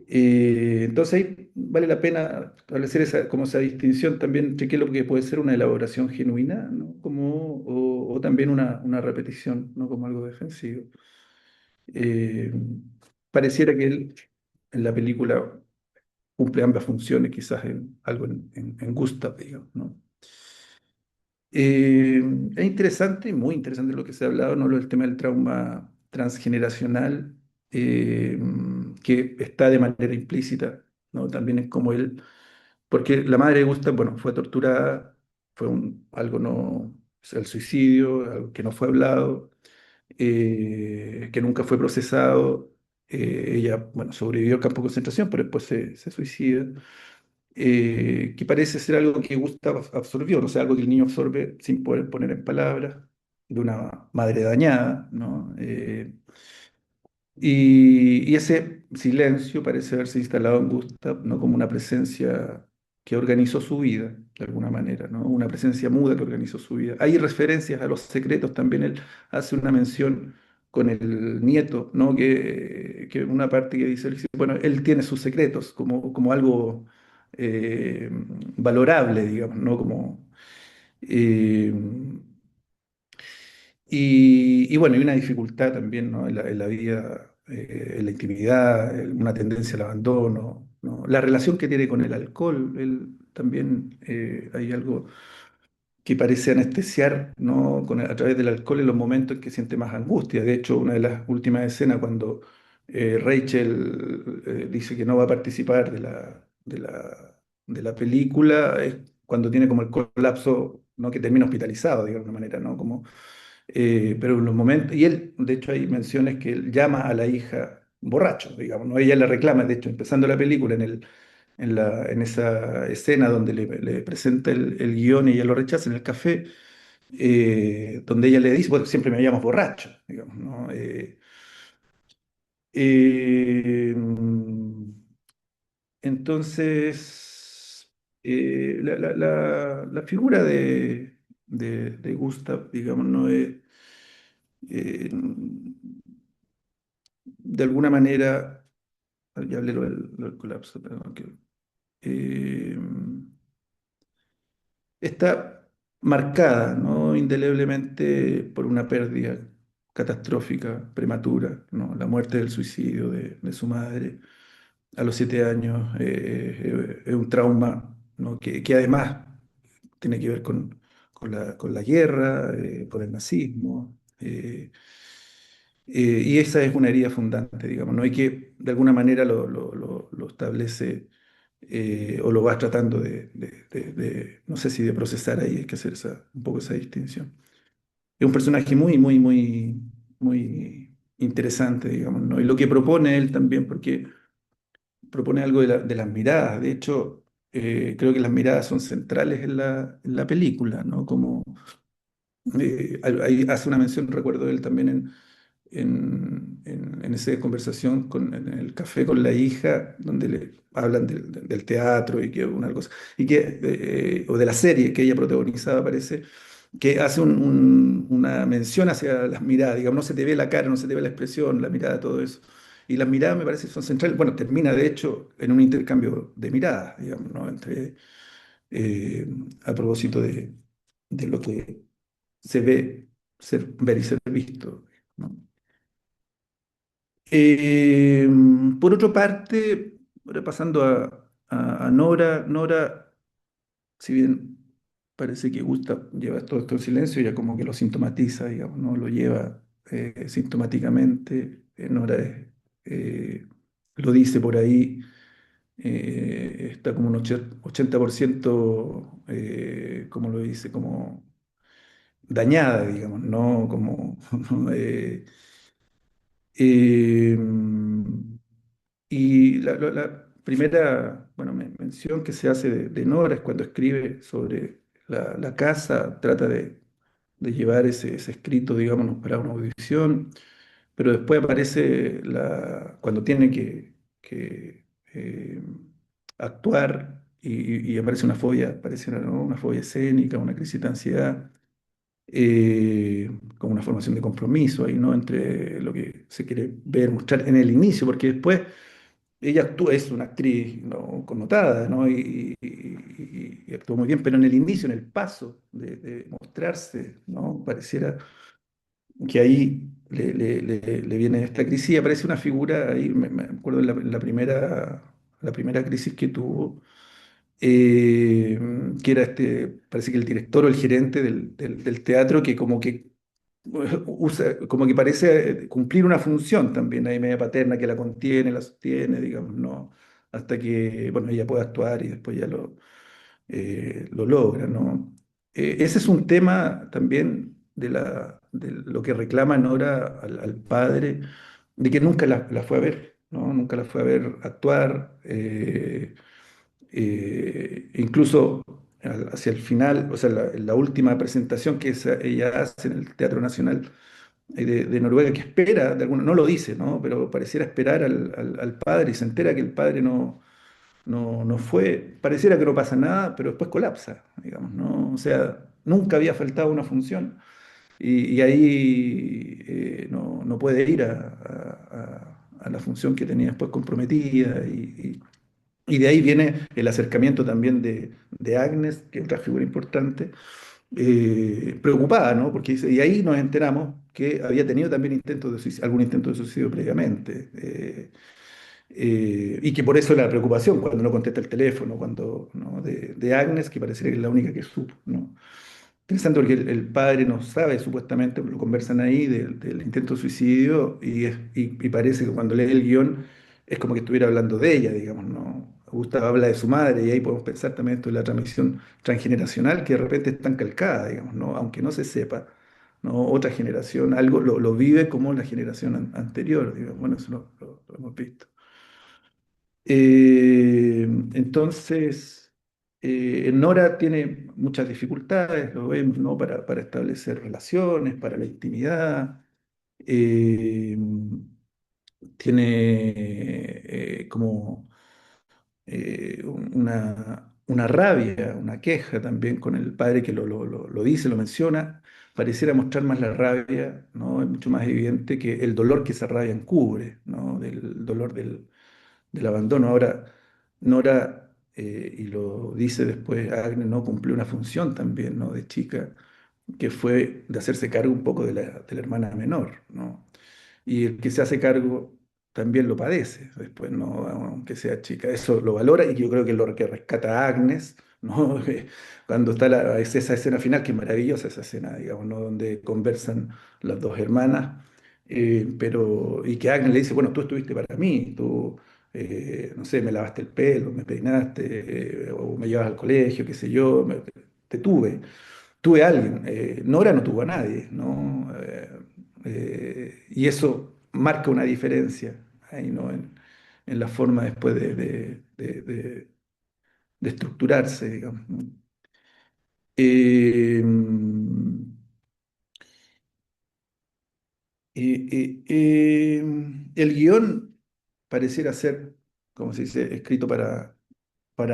Entonces ahí vale la pena establecer como esa distinción también entre qué es lo que puede ser una elaboración genuina, ¿no? O también una repetición, ¿no? Como algo defensivo. Eh, Pareciera que él en la película cumple ambas funciones, quizás en algo en Gustav, digamos, ¿no? Es interesante, muy interesante lo que se ha hablado, ¿no? Lo del tema del trauma transgeneracional, eh, que está de manera implícita, ¿no? También es como él, porque la madre de Gustav, bueno, fue torturada, fue algo no, o sea, el suicidio, algo que no fue hablado, que nunca fue procesado. Ella, bueno, sobrevivió al campo de concentración, pero después se suicida, que parece ser algo que Gustav absorbió, o sea, algo que el niño absorbe sin poder poner en palabras, de una madre dañada, ¿no? Y ese silencio parece haberse instalado en Gustav, ¿no? Como una presencia que organizó su vida, de alguna manera, ¿no? Una presencia muda que organizó su vida. Hay referencias a los secretos, también él hace una mención con el nieto, ¿no? Que una parte que dice, bueno, él tiene sus secretos como algo eh, valorable, digamos, ¿no? Eh, y bueno, y una dificultad también, ¿no? En la vida, en la intimidad, una tendencia al abandono, ¿no? La relación que tiene con el alcohol, él también hay algo que parece anestesiar, ¿no? A través del alcohol en los momentos en que siente más angustia. De hecho, una de las últimas escenas cuando Rachel dice que no va a participar de la película es cuando tiene como el colapso, ¿no? Que termina hospitalizado, de alguna manera, ¿no? Pero en los momentos, y él, de hecho, hay menciones que él llama a la hija borracho, digamos, ¿no? Ella le reclama, de hecho, empezando la película, en esa escena donde le presenta el guión y ella lo rechaza en el café, donde ella le dice, bueno, siempre me llamas borracho, digamos, ¿no? Eh, mm, entonces, la figura de Gustav, digamos, no es, eh, de alguna manera, ya hablé lo del colapso, perdón, eh, está marcada, ¿no? Indeleblemente por una pérdida catastrófica, prematura, ¿no? La muerte del suicidio de su madre a los 7 años, es un trauma, ¿no? Que además tiene que ver con la guerra, con el nazismo. Y esa es una herida fundante, digamos, ¿no? Y que de alguna manera lo establece, o lo vas tratando no sé si de procesar ahí, hay que hacer un poco esa distinción. Es un personaje muy, muy, muy, muy interesante, digamos, ¿no? Y lo que propone él también, porque propone algo de las miradas. De hecho, creo que las miradas son centrales en la película, ¿no? Como ahí hace una mención, recuerdo él también en esa conversación en el café con la hija, donde le hablan del teatro y que una cosa, o de la serie que ella protagonizaba, parece, que hace una mención hacia las miradas, digamos, no se te ve la cara, no se te ve la expresión, la mirada, todo eso. Y las miradas me parece que son centrales. Bueno, termina de hecho en un intercambio de miradas, digamos, ¿no? Eh, a propósito de lo que se ve, ver y ser visto, ¿no? Eh, por otra parte, ahora pasando a Nora, Nora, si bien parece que Gustav lleva todo esto en silencio, ya como que lo sintomatiza, digamos, ¿no? Lo lleva sintomáticamente. Nora lo dice por ahí, está como un 80%, como lo dice, como dañada, digamos, ¿no? Como, eh, y la primera, bueno, mención que se hace de Nora es cuando escribe sobre la casa, trata de llevar ese escrito, digamos, para una audición, pero después aparece cuando tiene que actuar y aparece una fobia, aparece una fobia escénica, una crisis de ansiedad, como una formación de compromiso ahí, ¿no? Entre lo que se quiere ver, mostrar en el inicio, porque después ella actúa, es una actriz, ¿no? Connotada, ¿no? Y actúa muy bien, pero en el inicio, en el paso de mostrarse, ¿no? Pareciera que ahí le viene esta crisis y aparece una figura, ahí me acuerdo en la primera crisis que tuvo, eh, que era parece que el director o el gerente del teatro, que como que usa, como que parece cumplir una función también, ahí media paterna, que la contiene, la sostiene, digamos, ¿no? Hasta que, bueno, ella puede actuar y después ya lo logra, ¿no? Ese es un tema también de lo que reclama Nora al padre, de que nunca la fue a ver, ¿no? Nunca la fue a ver actuar. Incluso hacia el final, o sea, la última presentación que ella hace en el Teatro Nacional de Noruega, que espera, no lo dice, ¿no? Pero pareciera esperar al padre y se entera que el padre no fue, pareciera que no pasa nada, pero después colapsa, digamos, ¿no? O sea, nunca había faltado una función y ahí no puede ir a la función que tenía después comprometida y de ahí viene el acercamiento también de Agnes, que es otra figura importante, preocupada, ¿no? Porque y ahí nos enteramos que había tenido también algún intento de suicidio previamente, y que por eso la preocupación cuando no contesta el teléfono, ¿no? de Agnes, que parecería que es la única que supo, ¿no? Interesante porque el padre no sabe, supuestamente, lo conversan ahí del intento de suicidio y parece que cuando lee el guión es como que estuviera hablando de ella, digamos, ¿no? Gustavo habla de su madre y ahí podemos pensar también esto de la transmisión transgeneracional que de repente es tan calcada, digamos, ¿no? Aunque no se sepa, ¿no? Otra generación, algo lo vive como la generación anterior, digamos. Bueno, eso lo hemos visto. Entonces, Nora tiene muchas dificultades, lo vemos, ¿no? Para establecer relaciones, para la intimidad. Eh, Tiene como una rabia, una queja también con el padre que lo dice, lo menciona. Pareciera mostrar más la rabia, ¿no? Es mucho más evidente que el dolor que esa rabia encubre, ¿no? Del dolor del abandono. Ahora, Nora, y lo dice después Agnes, ¿no? Cumplió una función también, ¿no? De chica, que fue de hacerse cargo un poco de la hermana menor, ¿no? Y el que se hace cargo también lo padece después, ¿no? Aunque sea chica. Eso lo valora y yo creo que lo que rescata a Agnes, ¿no? Cuando está es esa escena final, que es maravillosa esa escena, digamos, ¿no? Donde conversan las dos hermanas, y que Agnes le dice, bueno, tú estuviste para mí, tú, no sé, me lavaste el pelo, me peinaste, o me llevas al colegio, qué sé yo, te tuve a alguien. Nora no tuvo a nadie, ¿no? Y eso marca una diferencia ahí, ¿no? En la forma después de estructurarse, digamos, ¿no? Eh, el guión pareciera ser, como se dice, escrito para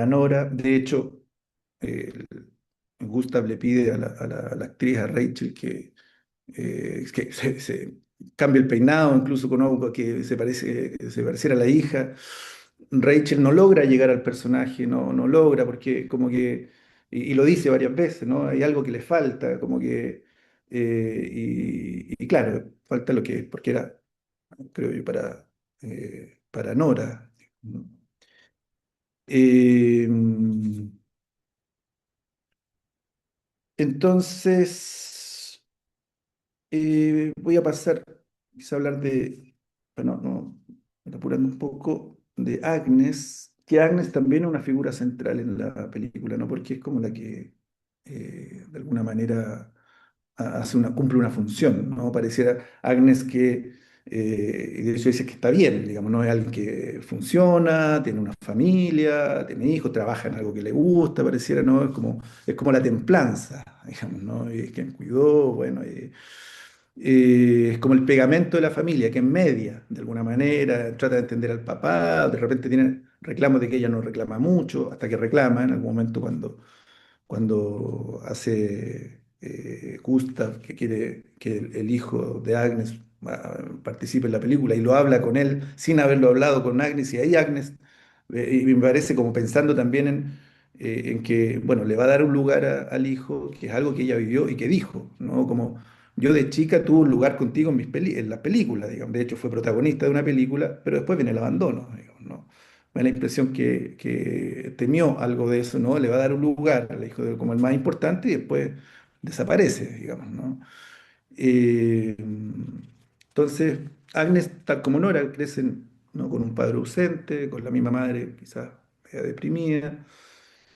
Nora. De hecho, eh, Gustav le pide a la actriz, a Rachel, que se cambie el peinado, incluso con algo que se pareciera a la hija. Rachel no logra llegar al personaje, no logra, porque como que, y lo dice varias veces, ¿no? Hay algo que le falta, como que, y claro, falta lo que, porque era, creo yo, para Nora, ¿no? Eh, entonces, voy a pasar quizá a hablar bueno, no, apurando un poco, de Agnes, que Agnes también es una figura central en la película, ¿no? Porque es como la que, de alguna manera, cumple una función, ¿no? Pareciera Agnes que, y de hecho dice que está bien, digamos, no es alguien que funciona, tiene una familia, tiene hijos, trabaja en algo que le gusta, pareciera, ¿no? Es como la templanza, digamos, ¿no? Y es quien cuidó, bueno, es como el pegamento de la familia, que es media, de alguna manera, trata de entender al papá, de repente tiene reclamos de que ella no reclama mucho, hasta que reclama en algún momento cuando hace Gustav, que quiere que el hijo de Agnes participe en la película y lo habla con él sin haberlo hablado con Agnes, y ahí Agnes, y me parece como pensando también en que, bueno, le va a dar un lugar al hijo, que es algo que ella vivió y que dijo, ¿no? Como yo de chica tuve un lugar contigo en la película, digamos, de hecho fue protagonista de una película, pero después viene el abandono, digamos, ¿no? Me da la impresión que temió algo de eso, ¿no? Le va a dar un lugar al hijo como el más importante y después desaparece, digamos, ¿no? Eh, entonces, Agnes, tal como Nora, crecen, ¿no? Con un padre ausente, con la misma madre, quizás media deprimida,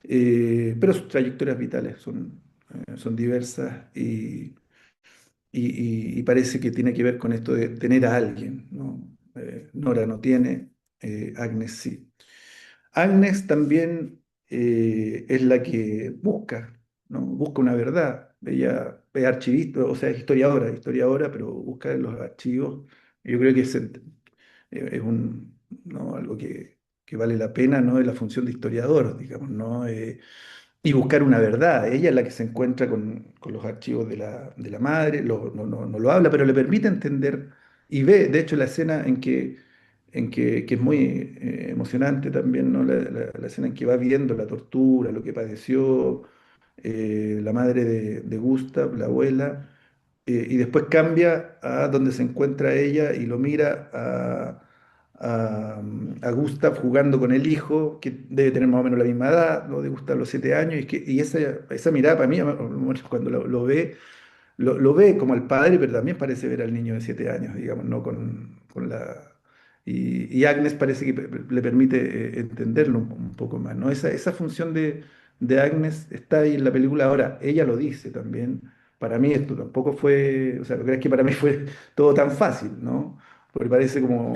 pero sus trayectorias vitales son diversas y parece que tiene que ver con esto de tener a alguien, ¿no? Nora no tiene, Agnes sí. Agnes también es la que busca, ¿no? Busca una verdad. Ella es archivista, o sea, es historiadora, pero busca en los archivos. Yo creo que es ¿no? Algo que vale la pena, ¿no? Es la función de historiador, digamos, ¿no? Y buscar una verdad. Ella es la que se encuentra con los archivos de la madre, no lo habla, pero le permite entender y ve, de hecho, la escena que es muy emocionante también, ¿no? La escena en que va viendo la tortura, lo que padeció la madre de Gustav, la abuela, y después cambia a donde se encuentra ella y lo mira a Gustav jugando con el hijo, que debe tener más o menos la misma edad, ¿no? De Gustav, los 7 años, y esa mirada para mí, bueno, cuando lo ve, lo ve como al padre, pero también parece ver al niño de 7 años, digamos, ¿no? Con la... Y Agnes parece que le permite entenderlo un poco más, ¿no? Esa función de Agnes está ahí en la película. Ahora, ella lo dice también, para mí esto tampoco fue, o sea, no crees que para mí fue todo tan fácil, ¿no? Porque parece como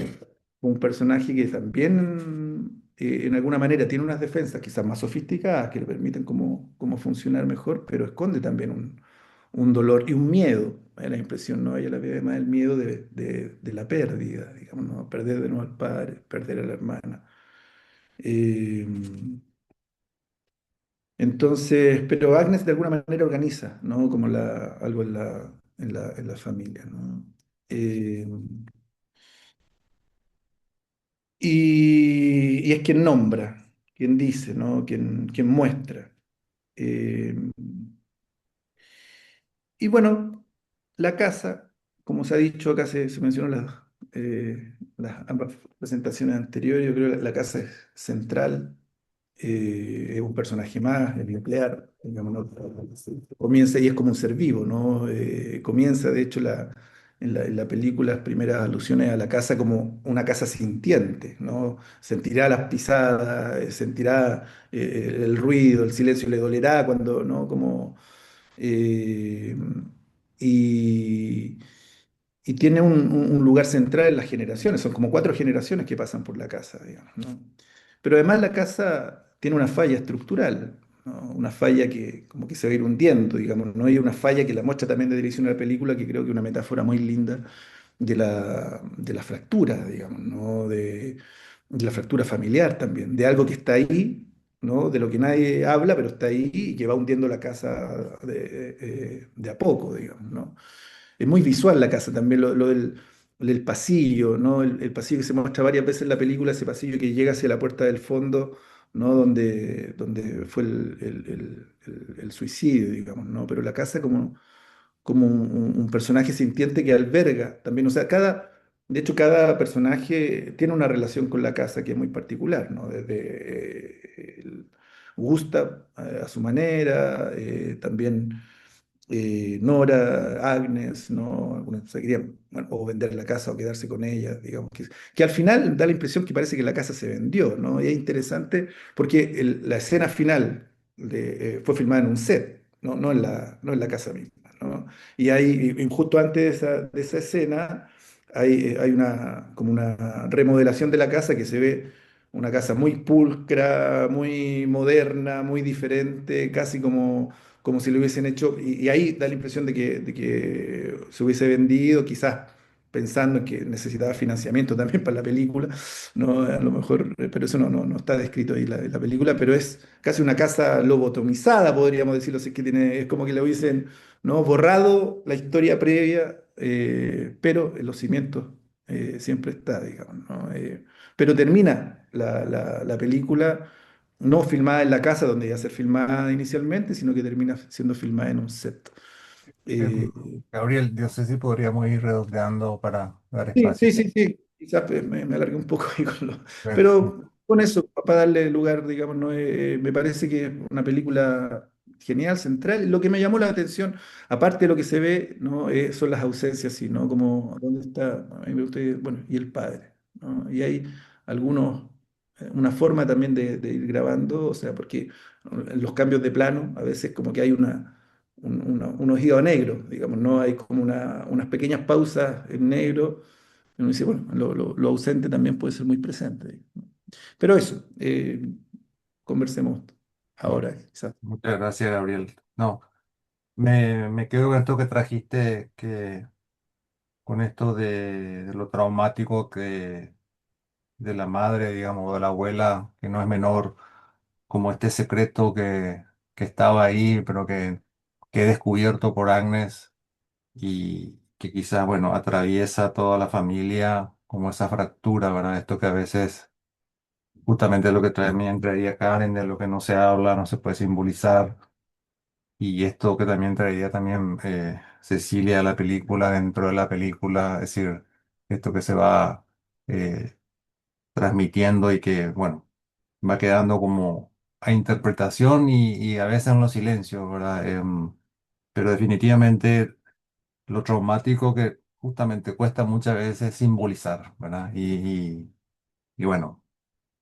un personaje que también, en alguna manera, tiene unas defensas quizás más sofisticadas que le permiten como funcionar mejor, pero esconde también un dolor y un miedo. Me da la impresión, ¿no? Ella la ve más el miedo de la pérdida, digamos, ¿no? Perder de nuevo al padre, perder a la hermana. Eh, entonces, pero Agnes de alguna manera organiza, ¿no? Como algo en la familia, ¿no? Eh, y es quien nombra, quien dice, ¿no? Quien muestra. Eh, y bueno, la casa, como se ha dicho, acá se mencionó las ambas presentaciones anteriores, yo creo que la casa es central. Es un personaje más, el nuclear, digamos, ¿no? Comienza y es como un ser vivo, ¿no? Comienza, de hecho, en la película, las primeras alusiones a la casa como una casa sintiente, ¿no? Sentirá las pisadas, sentirá el ruido, el silencio, le dolerá cuando, ¿no? Como, eh, y, y tiene un lugar central en las generaciones, son como 4 generaciones que pasan por la casa, digamos, ¿no? Pero además la casa tiene una falla estructural, ¿no? Una falla que como que se va a ir hundiendo, digamos, ¿no? Hay una falla que la muestra también de dirección de la película, que creo que es una metáfora muy linda de la fractura, digamos, ¿no? De la fractura familiar también, de algo que está ahí, ¿no? De lo que nadie habla, pero está ahí y que va hundiendo la casa de a poco, digamos, ¿no? Es muy visual la casa también, lo del pasillo, ¿no? El pasillo que se muestra varias veces en la película, ese pasillo que llega hacia la puerta del fondo, ¿no? Donde fue el suicidio, digamos, ¿no? Pero la casa como un personaje sintiente que alberga también, o sea, de hecho, cada personaje tiene una relación con la casa que es muy particular, ¿no? Desde Gustav a su manera, también Nora, Agnes, ¿no? Algunos se querían, bueno, o vender la casa o quedarse con ella, digamos, que al final da la impresión que parece que la casa se vendió, ¿no? Y es interesante porque la escena final fue filmada en un set, no en la casa misma, ¿no? Y ahí, y justo antes de esa escena, hay como una remodelación de la casa que se ve una casa muy pulcra, muy moderna, muy diferente, casi como si lo hubiesen hecho, y ahí da la impresión de que se hubiese vendido, quizás pensando en que necesitaba financiamiento también para la película, ¿no? A lo mejor, pero eso no está descrito ahí en la película, pero es casi una casa lobotomizada, podríamos decirlo, así que es como que le hubiesen, ¿no? Borrado la historia previa, pero en los cimientos siempre está, digamos, ¿no? Pero termina la película no filmada en la casa donde iba a ser filmada inicialmente, sino que termina siendo filmada en un set. Em, Eh, Gabriel, yo sé si podríamos ir redondeando para dar sí, espacio. sí, sí, sí. Quizás me alargué un poco ahí Perfecto. pero con eso, para darle lugar, digamos, ¿no? Me parece que es una película genial, central. Lo que me llamó la atención, aparte de lo que se ve, ¿no? Son las ausencias, sí, ¿no? Como dónde está, a mí me gusta, bueno, y el padre, ¿no? Y hay una forma también de ir grabando, o sea, porque en los cambios de plano, a veces como que hay un ojido negro, digamos, ¿no? Hay como unas pequeñas pausas en negro. Y uno dice, bueno, lo ausente también puede ser muy presente. Pero eso, conversemos Mu- ahora, quizás. Muchas gracias, Gabriel. No, me quedo con esto que trajiste, que con esto de lo traumático que de la madre, digamos, o de la abuela, que no es menor, como este secreto que estaba ahí, pero que he descubierto por Agnes y que quizás, bueno, atraviesa toda la familia como esa fractura, ¿verdad? Esto que a veces, justamente lo que también traía Karen, de lo que no se habla, no se puede simbolizar, y esto que también traía también Cecilia a la película, dentro de la película, es decir, esto que se va transmitiendo y que, bueno, va quedando como a interpretación y a veces en los silencios, ¿verdad? Pero definitivamente lo traumático que justamente cuesta muchas veces simbolizar, ¿verdad? Y bueno,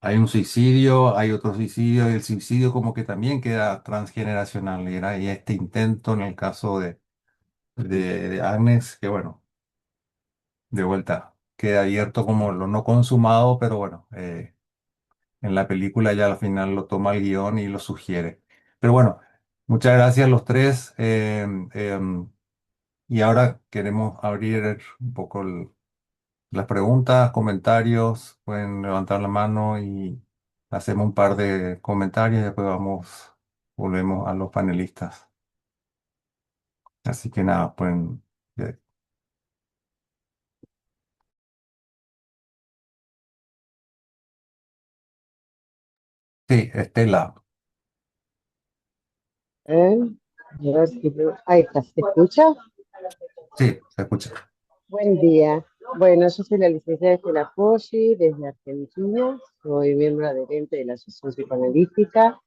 hay un suicidio, hay otro suicidio, y el suicidio como que también queda transgeneracional, ¿verdad? Y este intento en el caso de Agnes, que bueno, de vuelta, queda abierto como lo no consumado, pero bueno, en la película ya al final lo toma el guión y lo sugiere. Pero bueno, muchas gracias a los tres. Y ahora queremos abrir un poco las preguntas, comentarios. Pueden levantar la mano y hacemos un par de comentarios y después volvemos a los panelistas. Así que nada, pueden. eh, Sí, Estela, ¿Eh? A ver ahí está, ¿se escucha? sí, se escucha. Buen día. Bueno, yo soy la licenciada Estela Poggi, desde Argentina. Soy miembro adherente de la Asociación Psicoanalítica.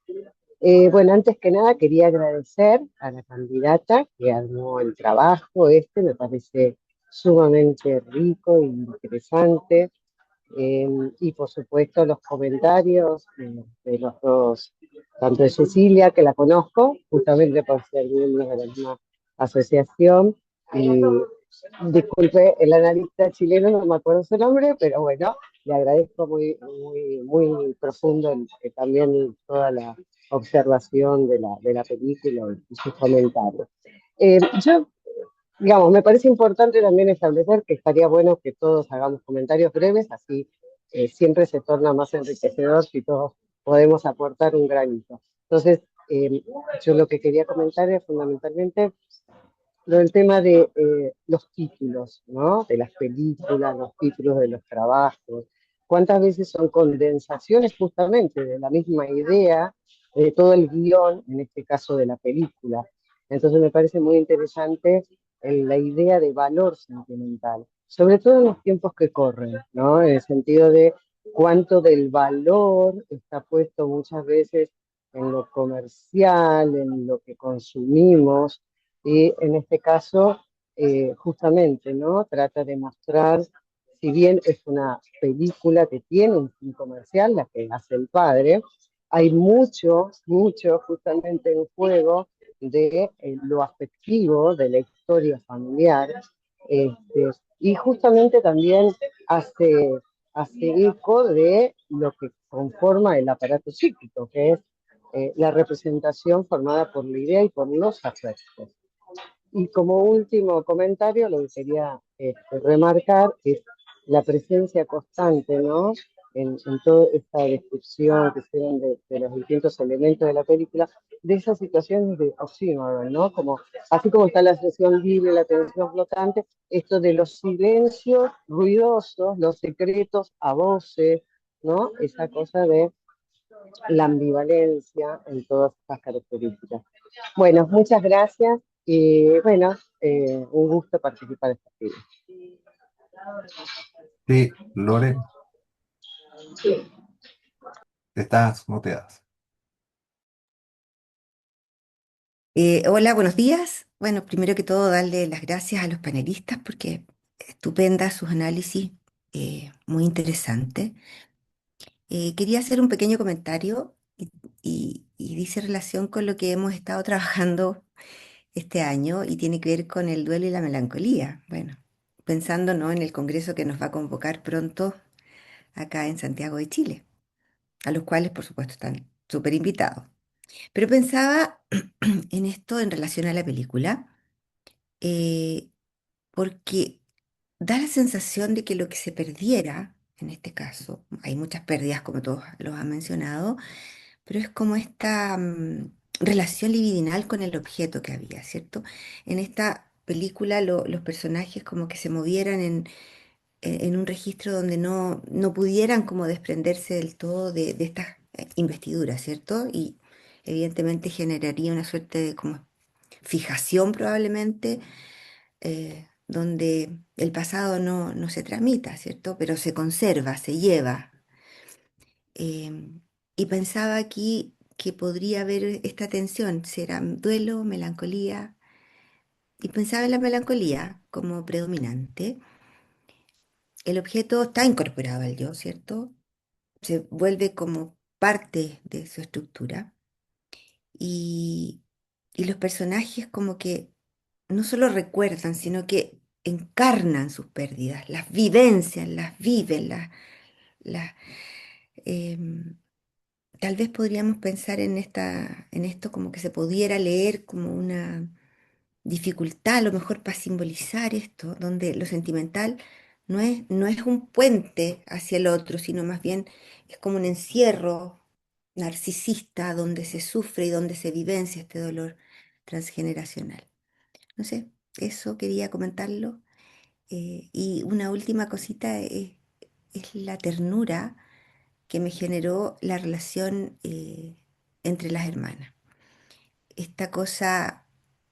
Bueno, antes que nada quería agradecer a la candidata que armó el trabajo este, me parece sumamente rico e interesante. Y por supuesto los comentarios de los dos, tanto de Cecilia, que la conozco, justamente por ser miembro de la misma asociación, y disculpe, el analista chileno, no me acuerdo su nombre, pero bueno, le agradezco muy profundo también toda la observación de la película y sus comentarios. Yo Digamos, me parece importante también establecer que estaría bueno que todos hagamos comentarios breves, así siempre se torna más enriquecedor si todos podemos aportar un granito. Entonces, yo lo que quería comentar es fundamentalmente lo del tema de los títulos, ¿no? De las películas, los títulos de los trabajos. ¿Cuántas veces son condensaciones justamente de la misma idea, de todo el guión, en este caso de la película? Entonces me parece muy interesante la idea de valor sentimental, sobre todo en los tiempos que corren, ¿no? En el sentido de cuánto del valor está puesto muchas veces en lo comercial, en lo que consumimos, y en este caso, justamente, ¿no? Trata de mostrar, si bien es una película que tiene un fin comercial, la que hace el padre, hay mucho justamente en juego de lo afectivo, de la historia familiar, este, y justamente también hace, hace eco de lo que conforma el aparato psíquico, que es la representación formada por la idea y por los afectos. Y como último comentario, lo que quería remarcar es la presencia constante, ¿no? En toda esta descripción que hicieron de los distintos elementos de la película, de esas situaciones de oxímoron, ¿no? Como, así como está la sesión libre, la atención flotante, esto de los silencios ruidosos, los secretos a voces, ¿no? Esa cosa de la ambivalencia en todas estas características. Bueno, muchas gracias y bueno, un gusto participar de esta actividad. Sí, Lore, estás muteadas. Hola, buenos días. Bueno, primero que todo, darle las gracias a los panelistas porque estupendas sus análisis, muy interesantes. Quería hacer un pequeño comentario y dice relación con lo que hemos estado trabajando este año y tiene que ver con el duelo y la melancolía. Bueno, pensando, ¿no?, en el congreso que nos va a convocar pronto acá en Santiago de Chile, a los cuales, por supuesto, están súper invitados. Pero pensaba en esto en relación a la película. eh, Porque da la sensación de que lo que se perdiera, en este caso, hay muchas pérdidas como todos los han mencionado, pero es como esta relación libidinal con el objeto que había, ¿cierto? En esta película los personajes como que se movieran en un registro donde no pudieran como desprenderse del todo de estas investiduras, ¿cierto? Y evidentemente generaría una suerte de como fijación probablemente, donde el pasado no se tramita, ¿cierto? Pero se conserva, se lleva. Y pensaba aquí que podría haber esta tensión, será duelo, melancolía, y pensaba en la melancolía como predominante. El objeto está incorporado al yo, ¿cierto? Se vuelve como parte de su estructura y, y los personajes como que no solo recuerdan, sino que encarnan sus pérdidas, las vivencian, las viven, las, em, tal vez podríamos pensar en esto como que se pudiera leer como una dificultad, a lo mejor para simbolizar esto, donde lo sentimental no es un puente hacia el otro, sino más bien es como un encierro narcisista donde se sufre y donde se vivencia este dolor transgeneracional. No sé, eso quería comentarlo. Y una última cosita es la ternura que me generó la relación entre las hermanas. Esta cosa,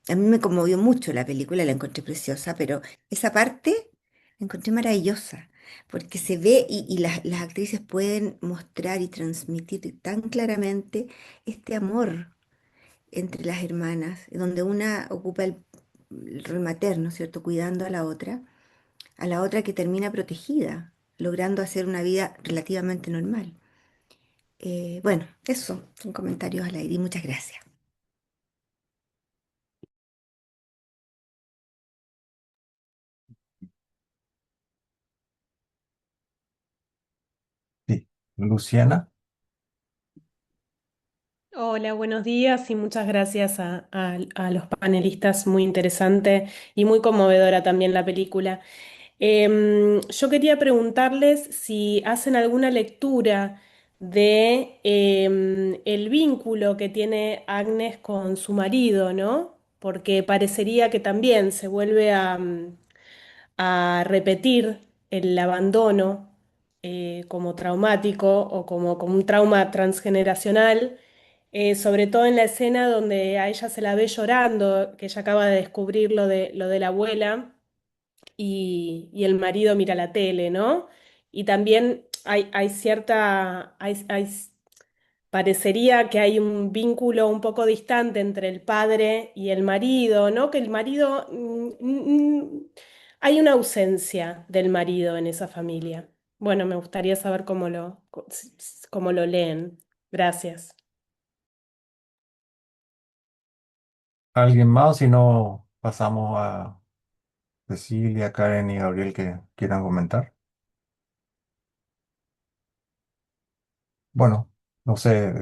a mí me conmovió mucho la película, la encontré preciosa, pero esa parte la encontré maravillosa, porque se ve y las actrices pueden mostrar y transmitir tan claramente este amor entre las hermanas, donde una ocupa el rol materno, ¿cierto? Cuidando a la otra que termina protegida, logrando hacer una vida relativamente normal. Bueno, eso son comentarios al aire y muchas gracias. Sí. Luciana. Hola, buenos días y muchas gracias a los panelistas. Muy interesante y muy conmovedora también la película. Yo quería preguntarles si hacen alguna lectura de el vínculo que tiene Agnes con su marido, ¿no? Porque parecería que también se vuelve a repetir el abandono como traumático o como un trauma transgeneracional, sobre todo en la escena donde a ella se la ve llorando, que ella acaba de descubrir lo de la abuela y el marido mira la tele, ¿no? Y también hay cierta, parecería que hay un vínculo un poco distante entre el padre y el marido, ¿no? Que el marido, hay una ausencia del marido en esa familia. Bueno, me gustaría saber cómo lo leen. Gracias. ¿Alguien más? Si no, pasamos a Cecilia, Karen y Gabriel que quieran comentar. Bueno, no sé,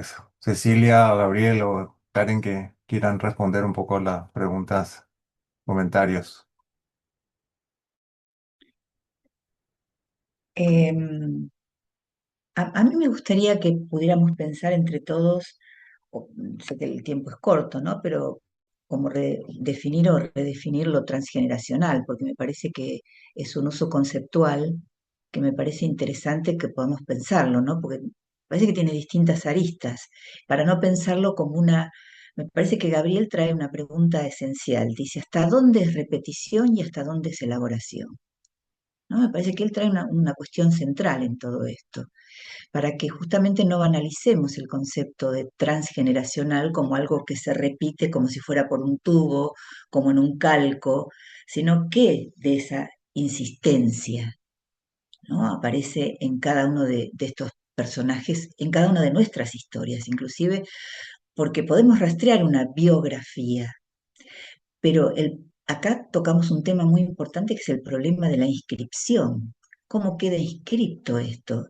Cecilia, Gabriel o Karen que quieran responder un poco a las preguntas, comentarios. Em, a mí me gustaría que pudiéramos pensar entre todos, sé que el tiempo es corto, ¿no? Pero como definir o redefinir lo transgeneracional, porque me parece que es un uso conceptual que me parece interesante que podamos pensarlo, ¿no? Porque parece que tiene distintas aristas, para no pensarlo como una... Me parece que Gabriel trae una pregunta esencial. Dice, ¿hasta dónde es repetición y hasta dónde es elaboración? ¿No? Me parece que él trae una cuestión central en todo esto para que justamente no banalicemos el concepto de transgeneracional como algo que se repite como si fuera por un tubo, como en un calco, sino que de esa insistencia, ¿no? Aparece en cada uno de estos personajes, en cada una de nuestras historias, inclusive porque podemos rastrear una biografía, pero acá tocamos un tema muy importante que es el problema de la inscripción. ¿Cómo queda inscripto esto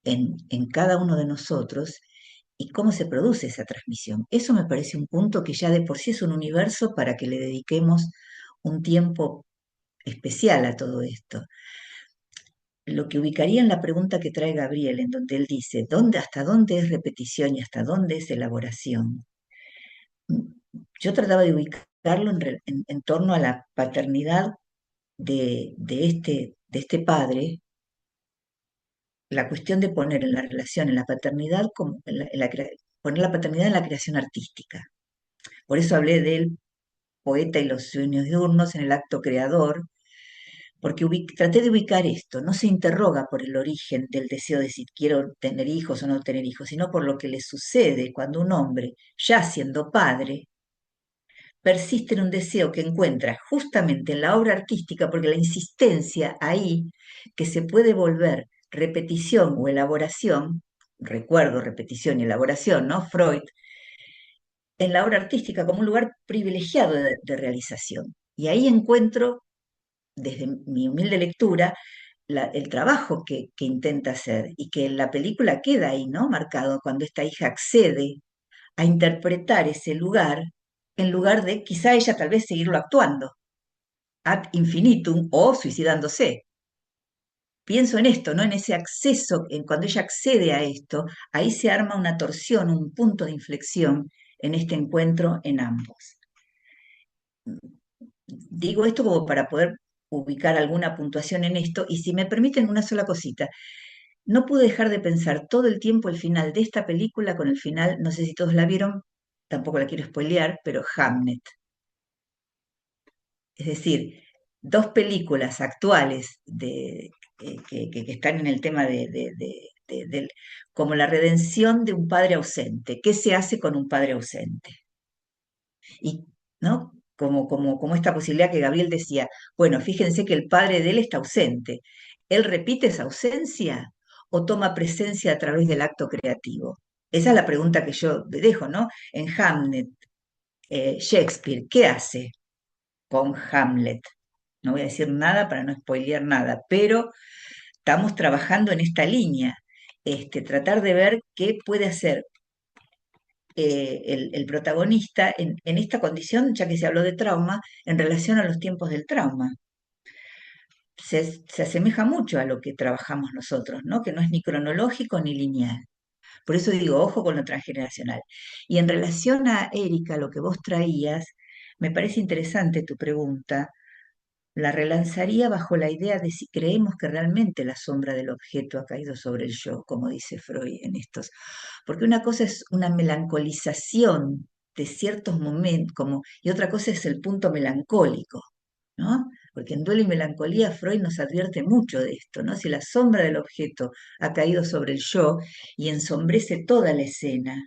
en cada uno de nosotros y cómo se produce esa transmisión? Eso me parece un punto que ya de por sí es un universo para que le dediquemos un tiempo especial a todo esto. Lo que ubicaría en la pregunta que trae Gabriel, en donde él dice, ¿hasta dónde es repetición y hasta dónde es elaboración? Yo trataba de ubicarlo en torno a la paternidad de este padre, la cuestión de poner en la relación, en la paternidad, como poner la paternidad en la creación artística. Por eso hablé del poeta y los sueños diurnos en el acto creador, porque traté de ubicar esto. No se interroga por el origen del deseo de si quiero tener hijos o no tener hijos, sino por lo que le sucede cuando un hombre, ya siendo padre, persiste en un deseo que encuentra justamente en la obra artística, porque la insistencia ahí, que se puede volver repetición o elaboración, recuerdo, repetición y elaboración, ¿no? Freud en la obra artística como un lugar privilegiado de realización. Y ahí encuentro, desde mi humilde lectura, el trabajo que intenta hacer y que en la película queda ahí, ¿no? Marcado cuando esta hija accede a interpretar ese lugar en lugar de quizá ella tal vez seguirlo actuando ad infinitum o suicidándose. Pienso en esto, ¿no? En ese acceso, en cuando ella accede a esto, ahí se arma una torsión, un punto de inflexión en este encuentro en ambos. Digo esto como para poder ubicar alguna puntuación en esto, y si me permiten una sola cosita, no pude dejar de pensar todo el tiempo el final de esta película con el final, no sé si todos la vieron, tampoco la quiero spoilear, pero Hamnet. Es decir, dos películas actuales que están en el tema como la redención de un padre ausente. ¿Qué se hace con un padre ausente? Y, ¿no? Como esta posibilidad que Gabriel decía, bueno, fíjense que el padre de él está ausente. ¿Él repite esa ausencia o toma presencia a través del acto creativo? Esa es la pregunta que yo dejo, ¿no? En Hamlet, Shakespeare, ¿qué hace con Hamlet? No voy a decir nada para no spoilear nada, pero estamos trabajando en esta línea, tratar de ver qué puede hacer el protagonista en esta condición, ya que se habló de trauma, en relación a los tiempos del trauma. Se asemeja mucho a lo que trabajamos nosotros, ¿no? Que no es ni cronológico ni lineal. Por eso digo, ojo con lo transgeneracional. Y en relación a Erika, lo que vos traías, me parece interesante tu pregunta. La relanzaría bajo la idea de si creemos que realmente la sombra del objeto ha caído sobre el yo, como dice Freud en estos. Porque una cosa es una melancolización de ciertos momentos, y otra cosa es el punto melancólico, ¿no? Porque en Duelo y Melancolía Freud nos advierte mucho de esto, ¿no? Si la sombra del objeto ha caído sobre el yo y ensombrece toda la escena,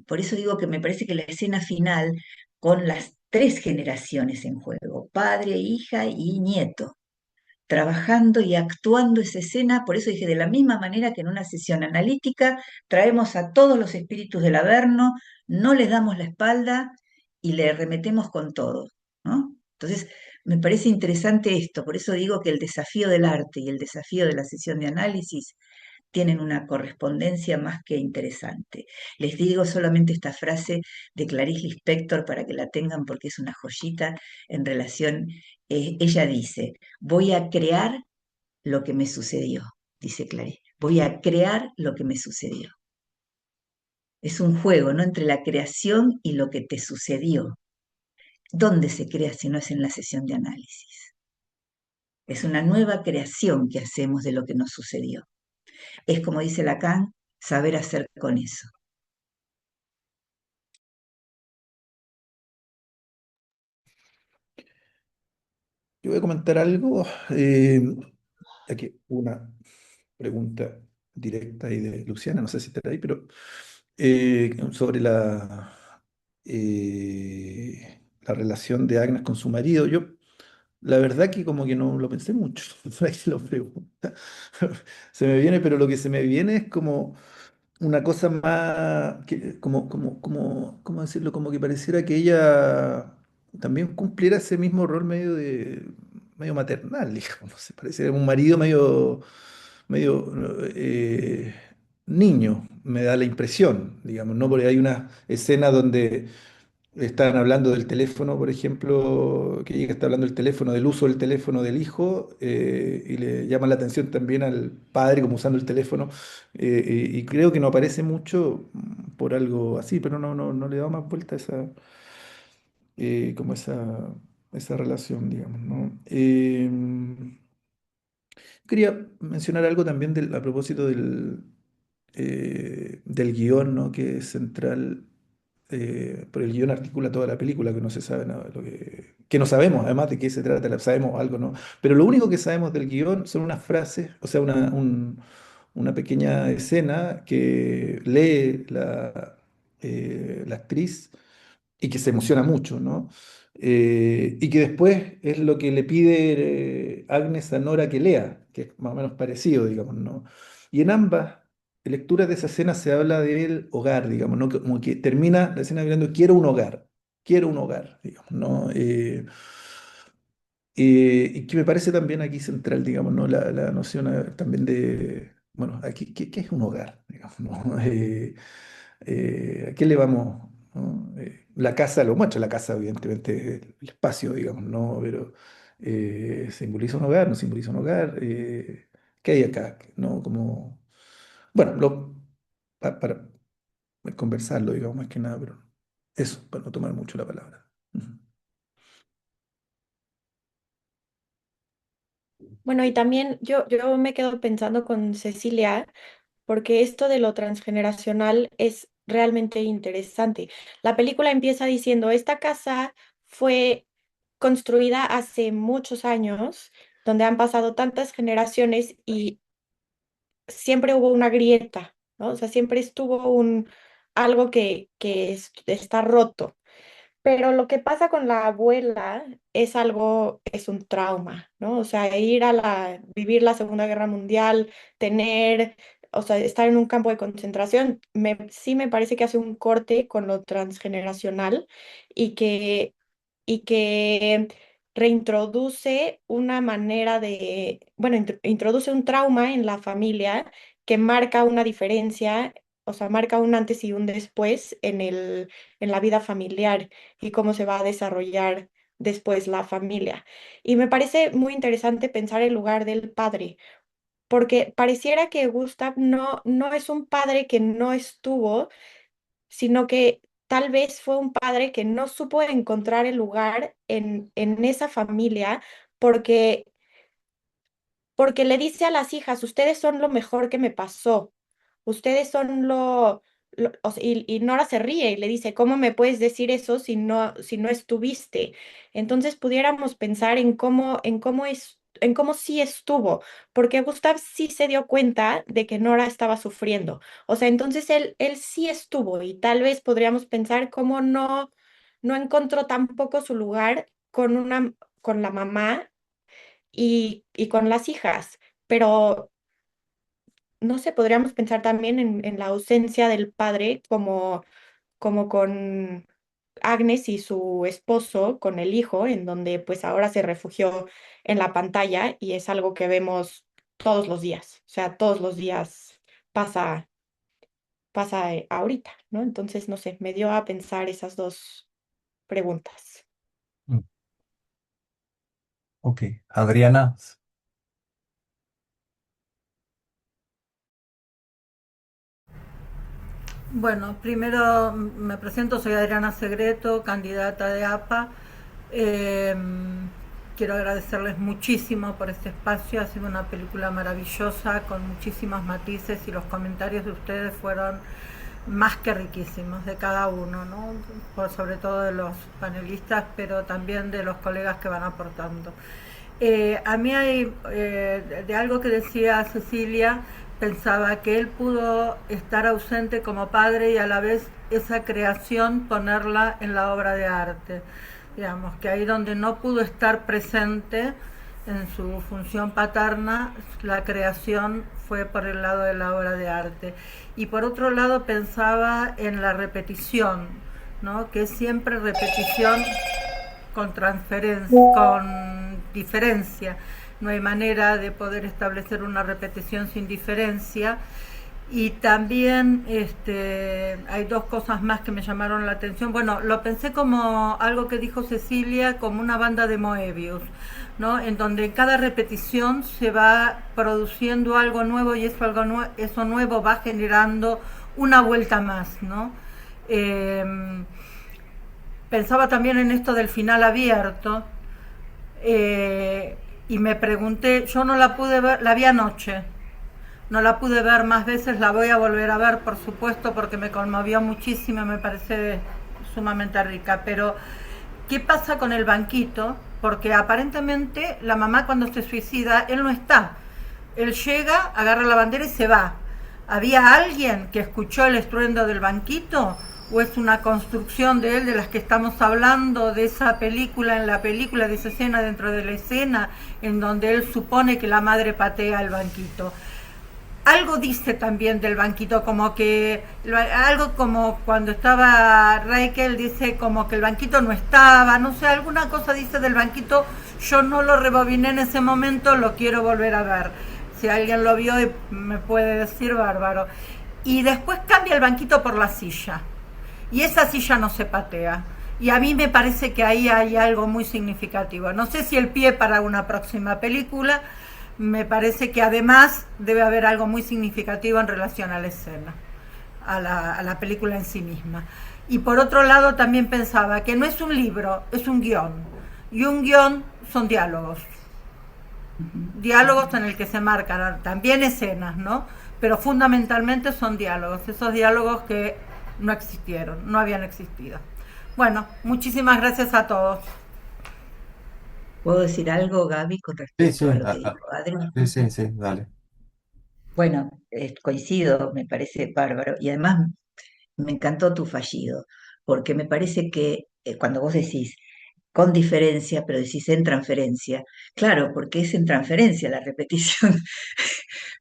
por eso digo que me parece que la escena final, con las tres generaciones en juego, padre, hija y nieto, trabajando y actuando esa escena, por eso dije, de la misma manera que en una sesión analítica traemos a todos los espíritus del Averno, no les damos la espalda y le remetemos con todo, ¿no? Entonces, me parece interesante esto, por eso digo que el desafío del arte y el desafío de la sesión de análisis tienen una correspondencia más que interesante. Les digo solamente esta frase de Clarice Lispector para que la tengan porque es una joyita en relación, ella dice, voy a crear lo que me sucedió, dice Clarice, voy a crear lo que me sucedió. Es un juego, ¿no? Entre la creación y lo que te sucedió. ¿Dónde se crea si no es en la sesión de análisis? Es una nueva creación que hacemos de lo que nos sucedió. Es como dice Lacan, saber hacer con eso. Yo voy a comentar algo, aquí una pregunta directa ahí de Luciana, no sé si está ahí, pero sobre la relación de Agnes con su marido. Yo, la verdad que como que no lo pensé mucho, por ahí se lo pregunta. Se me viene, pero lo que se me viene es como una cosa más, ¿cómo decirlo? Como que pareciera que ella también cumpliera ese mismo rol medio maternal, digamos, no sé, pareciera un marido medio niño, me da la impresión, digamos, ¿no? Porque hay una escena donde están hablando del teléfono, por ejemplo, que ella está hablando del teléfono, del uso del teléfono del hijo, y le llama la atención también al padre como usando el teléfono, y creo que no aparece mucho por algo así, pero no le da más vuelta a como esa relación, digamos, ¿no? Quería mencionar algo también a propósito del guión, ¿no? Que es central, por el guión articula toda la película, que no se sabe nada de que no sabemos, además de qué se trata, sabemos algo, ¿no? Pero lo único que sabemos del guión son unas frases, o sea, una pequeña escena que lee la actriz y que se emociona mucho, ¿no? Y que después es lo que le pide Agnes a Nora que lea, que es más o menos parecido, digamos, ¿no? Y en ambas lectura de esa escena se habla del hogar, digamos, ¿no? Como que termina la escena mirando, quiero un hogar, digamos, ¿no? Y que me parece también aquí central, digamos, ¿no? La noción también de, bueno, aquí, ¿qué es un hogar? Digamos, ¿no? ¿A qué le vamos? ¿No? La casa lo muestra, la casa evidentemente es el espacio, digamos, ¿no? Pero simboliza un hogar, no simboliza un hogar. ¿Qué hay acá? ¿No? Como, bueno, para conversarlo, digamos, más que nada, pero eso, para no tomar mucho la palabra. Ujú. Bueno, y también yo me quedo pensando con Cecilia, porque esto de lo transgeneracional es realmente interesante. La película empieza diciendo, esta casa fue construida hace muchos años, donde han pasado tantas generaciones y siempre hubo una grieta, ¿no? O sea, siempre estuvo algo está roto. Pero lo que pasa con la abuela es un trauma, ¿no? O sea, vivir la Segunda Guerra Mundial, o sea, estar en un campo de concentración, sí me parece que hace un corte con lo transgeneracional y que reintroduce una manera bueno, introduce un trauma en la familia que marca una diferencia, o sea, marca un antes y un después en la vida familiar y cómo se va a desarrollar después la familia. Y me parece muy interesante pensar el lugar del padre, porque pareciera que Gustav no es un padre que no estuvo, sino que tal vez fue un padre que no supo encontrar el lugar en esa familia porque porque le dice a las hijas, ustedes son lo mejor que me pasó, ustedes son o sea, y Nora se ríe y le dice, ¿cómo me puedes decir eso si no estuviste? Entonces pudiéramos pensar en cómo sí estuvo, porque Gustav sí se dio cuenta de que Nora estaba sufriendo. O sea, entonces él sí estuvo y tal vez podríamos pensar cómo no encontró tampoco su lugar con la mamá y con las hijas, pero no sé, podríamos pensar también en la ausencia del padre como con Agnes y su esposo, con el hijo, en donde pues ahora se refugió en la pantalla y es algo que vemos todos los días, o sea, todos los días pasa, pasa ahorita, ¿no? Entonces, no sé, me dio a pensar esas dos preguntas. Mm, Ok, Adriana. Bueno, primero me presento, soy Adriana Segreto, candidata de APA. Eh, Quiero agradecerles muchísimo por este espacio, ha sido una película maravillosa con muchísimos matices y los comentarios de ustedes fueron más que riquísimos de cada uno, ¿no? Sobre todo de los panelistas, pero también de los colegas que van aportando. A mí hay, de algo que decía Cecilia, pensaba que él pudo estar ausente como padre y a la vez esa creación ponerla en la obra de arte. Digamos, que ahí donde no pudo estar presente en su función paterna, la creación fue por el lado de la obra de arte. Y por otro lado pensaba en la repetición, ¿no? Que es siempre repetición con transferencia, con diferencia. No hay manera de poder establecer una repetición sin diferencia. Y también hay dos cosas más que me llamaron la atención. Bueno, lo pensé como algo que dijo Cecilia, como una banda de Moebius, ¿no? En donde en cada repetición se va produciendo algo nuevo y eso nuevo va generando una vuelta más, ¿no? Pensaba también en esto del final abierto y me pregunté, yo no la pude ver, la vi anoche, no la pude ver más veces, la voy a volver a ver por supuesto porque me conmovió muchísimo, me parece sumamente rica, pero ¿qué pasa con el banquito? Porque aparentemente la mamá cuando se suicida, él no está, él llega, agarra la bandera y se va. ¿Había alguien que escuchó el estruendo del banquito? ¿O es una construcción de él de las que estamos hablando, de esa película en la película, de esa escena dentro de la escena, en donde él supone que la madre patea el banquito? algo dice también del banquito, como que algo como cuando estaba Reikel dice como que el banquito no estaba, no sé, alguna cosa dice del banquito. Yo no lo rebobiné en ese momento, lo quiero volver a ver. Si alguien lo vio y me puede decir, bárbaro. Y después cambia el banquito por la silla, y esa silla no se patea. Y a mí me parece que ahí hay algo muy significativo. No sé si el pie para una próxima película, me parece que además debe haber algo muy significativo en relación a la escena, a la película en sí misma. Y por otro lado también pensaba que no es un libro, es un guión. Y un guión son diálogos. Diálogos en el que se marcan también escenas, ¿no? Pero fundamentalmente son diálogos, esos diálogos que no existieron, no habían existido. Bueno, muchísimas gracias a todos. ¿Puedo decir algo, Gaby, con Sí, respecto sí, a lo que dijo Adri? sí, dale. Bueno, coincido, me parece bárbaro. Y además me encantó tu fallido, porque me parece que cuando vos decís con diferencia, pero decís en transferencia, claro, porque es en transferencia la repetición.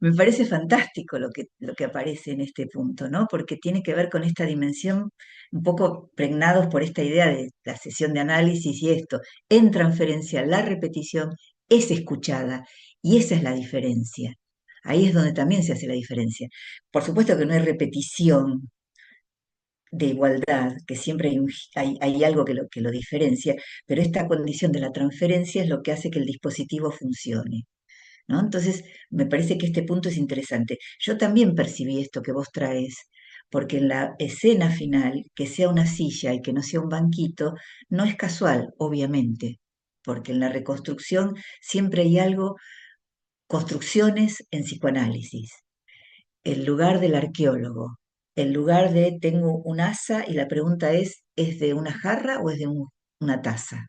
Me parece fantástico lo que aparece en este punto, ¿no? Porque tiene que ver con esta dimensión, un poco pregnados por esta idea de la sesión de análisis y esto. En transferencia, la repetición es escuchada y esa es la diferencia. Ahí es donde también se hace la diferencia. Por supuesto que no hay repetición de igualdad, que siempre hay algo que lo diferencia, pero esta condición de la transferencia es lo que hace que el dispositivo funcione, ¿no? Entonces, me parece que este punto es interesante. Yo también percibí esto que vos traes, porque en la escena final, que sea una silla y que no sea un banquito, no es casual, obviamente, porque en la reconstrucción siempre hay algo, construcciones en psicoanálisis, el lugar del arqueólogo, el lugar de tengo un asa y la pregunta ¿es de una jarra o es de una taza?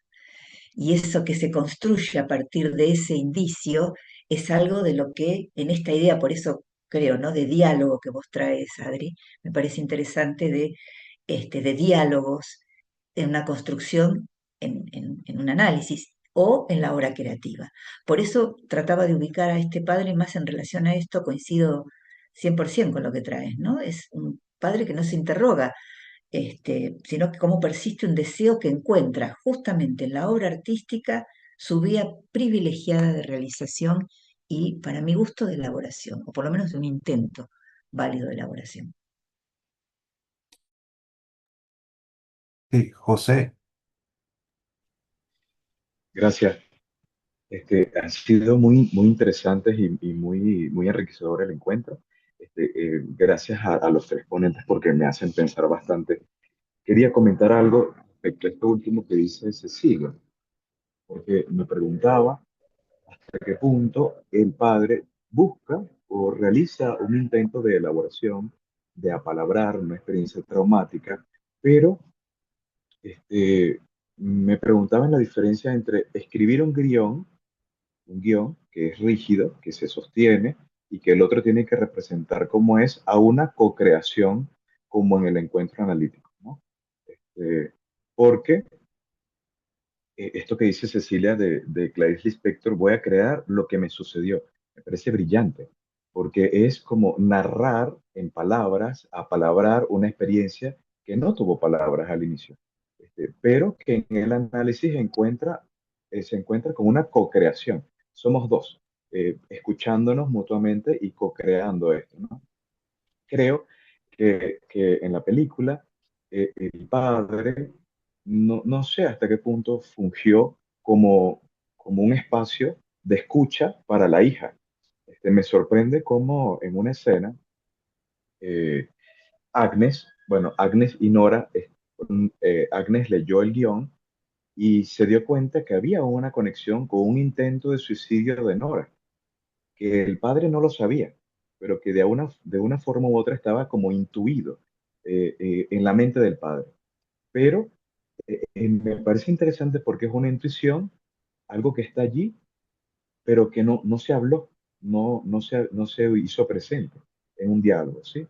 Y eso que se construye a partir de ese indicio es algo de lo que en esta idea, por eso creo, ¿no? De diálogo que vos traes, Adri, me parece interesante de diálogos en una construcción, en un análisis o en la obra creativa. Por eso trataba de ubicar a este padre más en relación a esto, coincido 100% con lo que traes, ¿no? Es un padre que no se interroga, sino que cómo persiste un deseo que encuentra justamente en la obra artística su vía privilegiada de realización y, para mi gusto, de elaboración, o por lo menos de un intento válido de elaboración. Sí, José. Gracias. Han sido muy interesantes y muy enriquecedor el encuentro. Gracias a los tres ponentes porque me hacen pensar bastante. Quería comentar algo respecto a esto último que dice Cecilia, porque me preguntaba hasta qué punto el padre busca o realiza un intento de elaboración, de apalabrar una experiencia traumática, pero me preguntaba en la diferencia entre escribir un guión que es rígido, que se sostiene y que el otro tiene que representar cómo es a una co-creación como en el encuentro analítico, ¿no? Porque esto que dice Cecilia de Clarice Lispector, voy a crear lo que me sucedió, me parece brillante, porque es como narrar en palabras, apalabrar una experiencia que no tuvo palabras al inicio, pero que en el análisis se encuentra con una co-creación. Somos dos, escuchándonos mutuamente y co-creando esto, ¿no? Creo que en la película el padre, no sé hasta qué punto fungió como un espacio de escucha para la hija. Me sorprende cómo en una escena, eh, Agnes y Nora, Agnes leyó el guión y se dio cuenta que había una conexión con un intento de suicidio de Nora, que el padre no lo sabía, pero que de una forma u otra estaba como intuido en la mente del padre. Pero me parece interesante porque es una intuición, algo que está allí, pero que no se habló, no se hizo presente en un diálogo, ¿sí?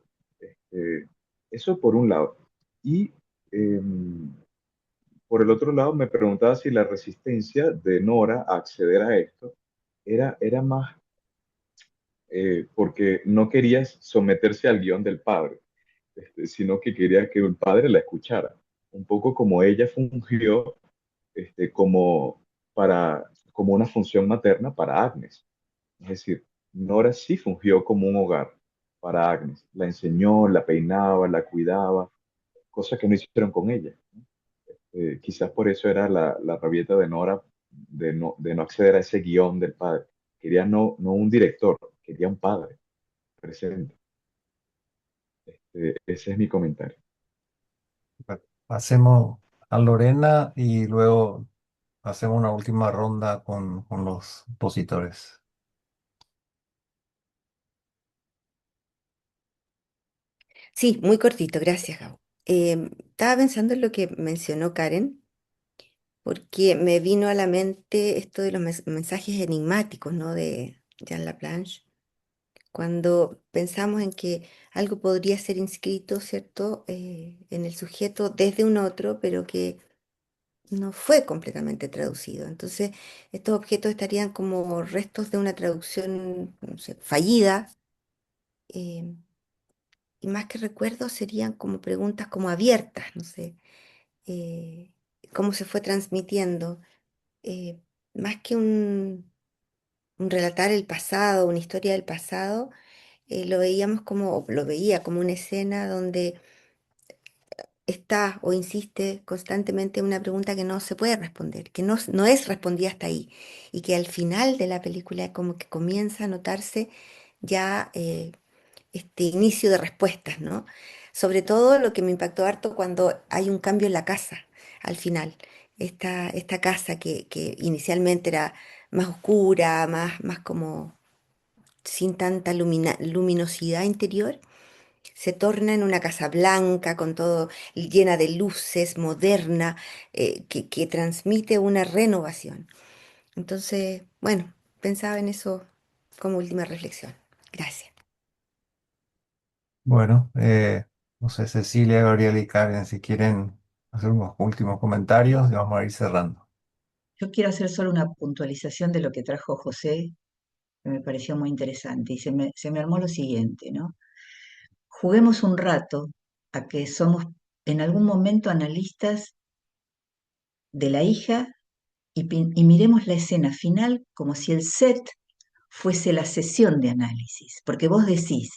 Eso por un lado. Y por el otro lado, me preguntaba si la resistencia de Nora a acceder a esto era más porque no quería someterse al guión del padre, sino que quería que el padre la escuchara. Un poco como ella fungió como, como una función materna para Agnes. Es decir, Nora sí fungió como un hogar para Agnes. La enseñó, la peinaba, la cuidaba, cosa que no hicieron con ella. Quizás por eso era la rabieta de Nora de no acceder a ese guión del padre. Quería no un director, quería un padre presente. Ese es mi comentario. Bueno, pasemos a Lorena y luego hacemos una última ronda con los opositores. Sí, muy cortito, gracias, Gabo. Estaba pensando en lo que mencionó Karen, porque me vino a la mente esto de los mensajes enigmáticos, ¿no? De Jean Laplanche, cuando pensamos en que algo podría ser inscrito, ¿cierto? En el sujeto desde un otro, pero que no fue completamente traducido. Entonces, estos objetos estarían como restos de una traducción, no sé, fallida. eh, y más que recuerdos serían como preguntas como abiertas, no sé, eh, cómo se fue transmitiendo, eh, más que un relatar el pasado, una historia del pasado, lo veíamos como, o lo veía como una escena donde está o insiste constantemente en una pregunta que no se puede responder, que no es respondida hasta ahí, y que al final de la película como que comienza a notarse ya este inicio de respuestas, ¿no? Sobre todo lo que me impactó harto cuando hay un cambio en la casa al final. Esta casa que inicialmente era más oscura, más como sin tanta luminosidad interior, se torna en una casa blanca, con todo llena de luces, moderna, que transmite una renovación. Entonces, bueno, pensaba en eso como última reflexión. Gracias. Bueno, no sé, Cecilia, Gabriel y Karen, si quieren hacer unos últimos comentarios y vamos a ir cerrando. Yo quiero hacer solo una puntualización de lo que trajo José, que me pareció muy interesante, y se me armó lo siguiente, ¿no? Juguemos un rato a que somos en algún momento analistas de la hija y miremos la escena final como si el set fuese la sesión de análisis, porque vos decís,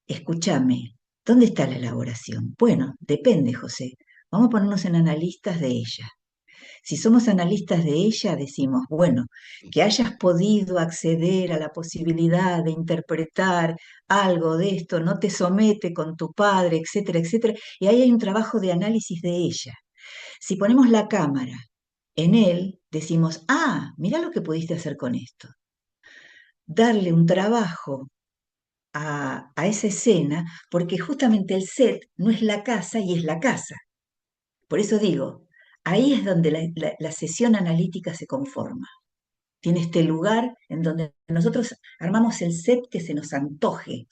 escúchame, ¿dónde está la elaboración? Bueno, depende, José. Vamos a ponernos en analistas de ella. Si somos analistas de ella, decimos, bueno, que hayas podido acceder a la posibilidad de interpretar algo de esto, no te somete con tu padre, etcétera, etcétera, y ahí hay un trabajo de análisis de ella. Si ponemos la cámara en él, decimos, mira lo que pudiste hacer con esto. Darle un trabajo a esa escena, porque justamente el set no es la casa y es la casa. Por eso digo, ahí es donde la sesión analítica se conforma. Tiene este lugar en donde nosotros armamos el set que se nos antoje.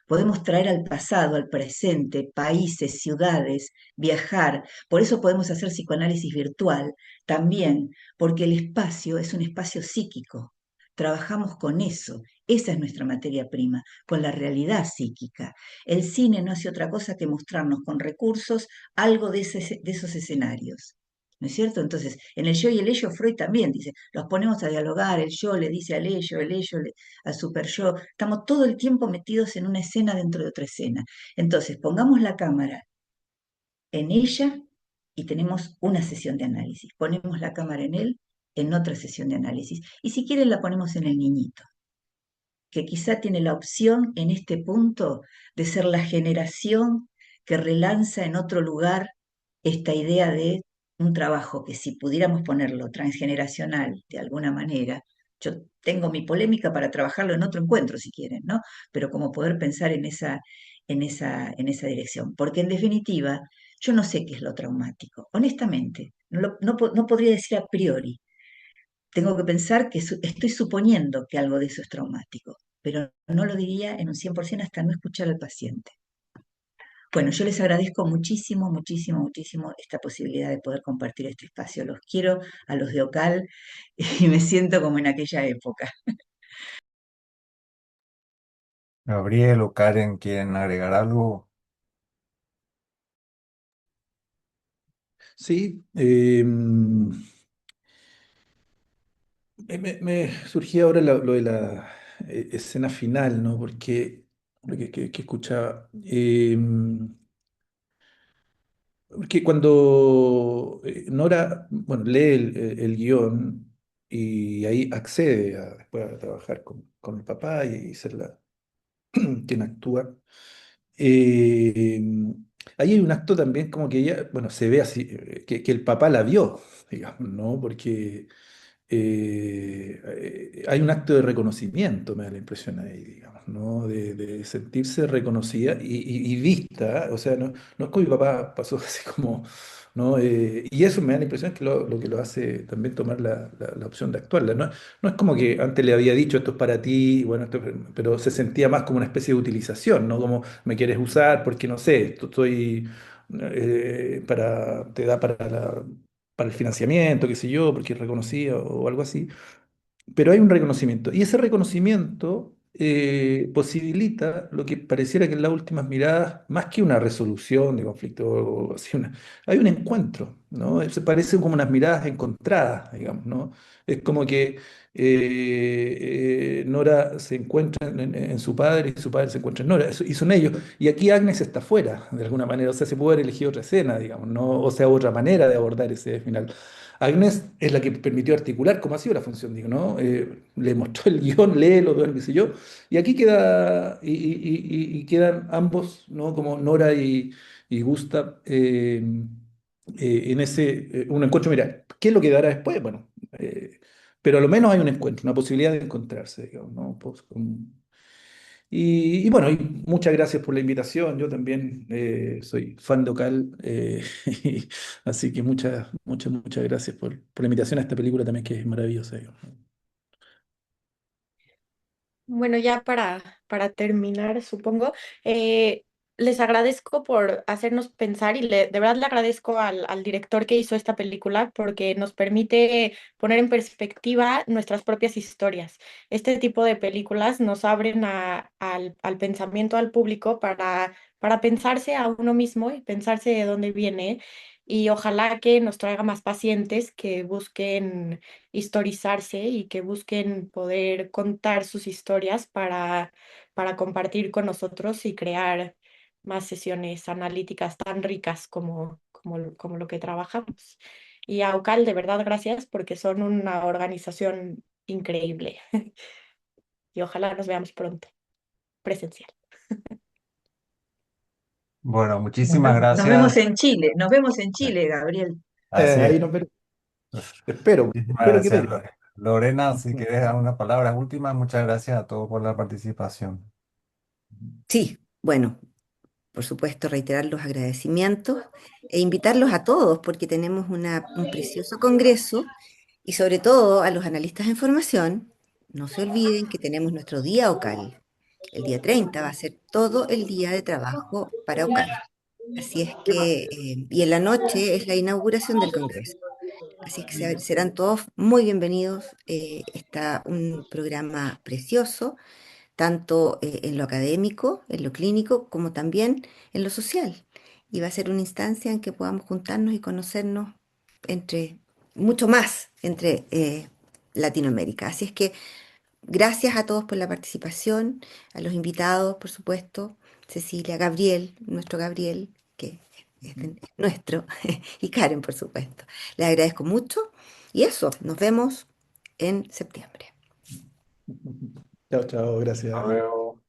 Podemos traer al pasado, al presente, países, ciudades, viajar. Por eso podemos hacer psicoanálisis virtual también, porque el espacio es un espacio psíquico. Trabajamos con eso. Esa es nuestra materia prima, con la realidad psíquica. El cine no hace otra cosa que mostrarnos con recursos algo de esos escenarios. ¿No es cierto? Entonces, en el yo y el ello, Freud también dice, los ponemos a dialogar, el yo le dice al ello, el ello al super yo, estamos todo el tiempo metidos en una escena dentro de otra escena. Entonces, pongamos la cámara en ella y tenemos una sesión de análisis. Ponemos la cámara en él en otra sesión de análisis. Y si quieren la ponemos en el niñito, que quizá tiene la opción en este punto de ser la generación que relanza en otro lugar esta idea de un trabajo que si pudiéramos ponerlo transgeneracional de alguna manera, yo tengo mi polémica para trabajarlo en otro encuentro si quieren, ¿no? Pero como poder pensar en esa dirección. Porque en definitiva, yo no sé qué es lo traumático. Honestamente, no podría decir a priori. Tengo que pensar que estoy suponiendo que algo de eso es traumático, pero no lo diría en un 100% hasta no escuchar al paciente. Bueno, yo les agradezco muchísimo, muchísimo, muchísimo esta posibilidad de poder compartir este espacio. Los quiero a los de OCAL y me siento como en aquella época. Gabriel o Karen, ¿quieren agregar algo? Sí, me surgía ahora lo de la escena final, ¿no? Porque que escuchaba. Porque cuando Nora, bueno, lee el guión y ahí accede después a trabajar con el papá y ser quien actúa. eh, Ahí hay un acto también como que ella, bueno, se ve así, que el papá la vio, digamos, ¿no? Porque hay un acto de reconocimiento, me da la impresión ahí, digamos, ¿no? De sentirse reconocida y vista, o sea, no es como mi papá pasó así como, ¿no? Y eso me da la impresión que lo que lo hace también tomar la opción de actuarla, ¿no? No es como que antes le había dicho esto es para ti, bueno, pero se sentía más como una especie de utilización, ¿no? Como me quieres usar porque no sé, estoy te da para el financiamiento, qué sé yo, porque es reconocida o algo así, pero hay un reconocimiento. Y ese reconocimiento posibilita lo que pareciera que en las últimas miradas, más que una resolución de conflicto o así, hay un encuentro, ¿no? Se parecen como unas miradas encontradas, digamos, ¿no? Es como que Nora se encuentra en su padre y su padre se encuentra en Nora, y son ellos. Y aquí Agnes está fuera, de alguna manera, o sea, se puede haber elegido otra escena, digamos, ¿no? O sea, otra manera de abordar ese final. Agnes es la que permitió articular cómo ha sido la función, digo, ¿no? Le mostró el guión, léelo, bueno, qué sé yo, y aquí queda, y quedan ambos, ¿no? Como Nora y Gustav, en ese, un encuentro, mira, ¿qué es lo que dará después? Bueno, pero a lo menos hay un encuentro, una posibilidad de encontrarse, digamos, ¿no? Y bueno, y muchas gracias por la invitación. Yo también soy fan local, así que muchas gracias por la invitación a esta película también que es maravillosa. Digamos. Bueno, ya para terminar, supongo, les agradezco por hacernos pensar y de verdad le agradezco al director que hizo esta película porque nos permite poner en perspectiva nuestras propias historias. Este tipo de películas nos abren al pensamiento al público para pensarse a uno mismo y pensarse de dónde viene. Y ojalá que nos traiga más pacientes que busquen historizarse y que busquen poder contar sus historias para compartir con nosotros y crear más sesiones analíticas tan ricas como lo que trabajamos. Y a OCAL, de verdad, gracias porque son una organización increíble y ojalá nos veamos pronto, presencial. Bueno, muchísimas gracias. Nos vemos en Chile, Gabriel. Así Ahí es. nos veremos. Espero, Muchísimas espero que gracias, venga. Lorena. Si quieres dar una palabra última, muchas gracias a todos por la participación. Sí, bueno, por supuesto, reiterar los agradecimientos e invitarlos a todos porque tenemos un precioso congreso y sobre todo a los analistas en formación. No se olviden que tenemos nuestro día OCAL. El día 30 va a ser todo el día de trabajo para OCAL. Así es que, y en la noche es la inauguración del congreso. Así es que serán todos muy bienvenidos. Está un programa precioso tanto en lo académico, en lo clínico, como también en lo social. Y va a ser una instancia en que podamos juntarnos y conocernos entre, mucho más entre Latinoamérica. Así es que gracias a todos por la participación, a los invitados, por supuesto, Cecilia, Gabriel, nuestro Gabriel, que es nuestro, y Karen, por supuesto. Les agradezco mucho y eso, nos vemos en septiembre. Chao, chao, Hasta gracias. luego.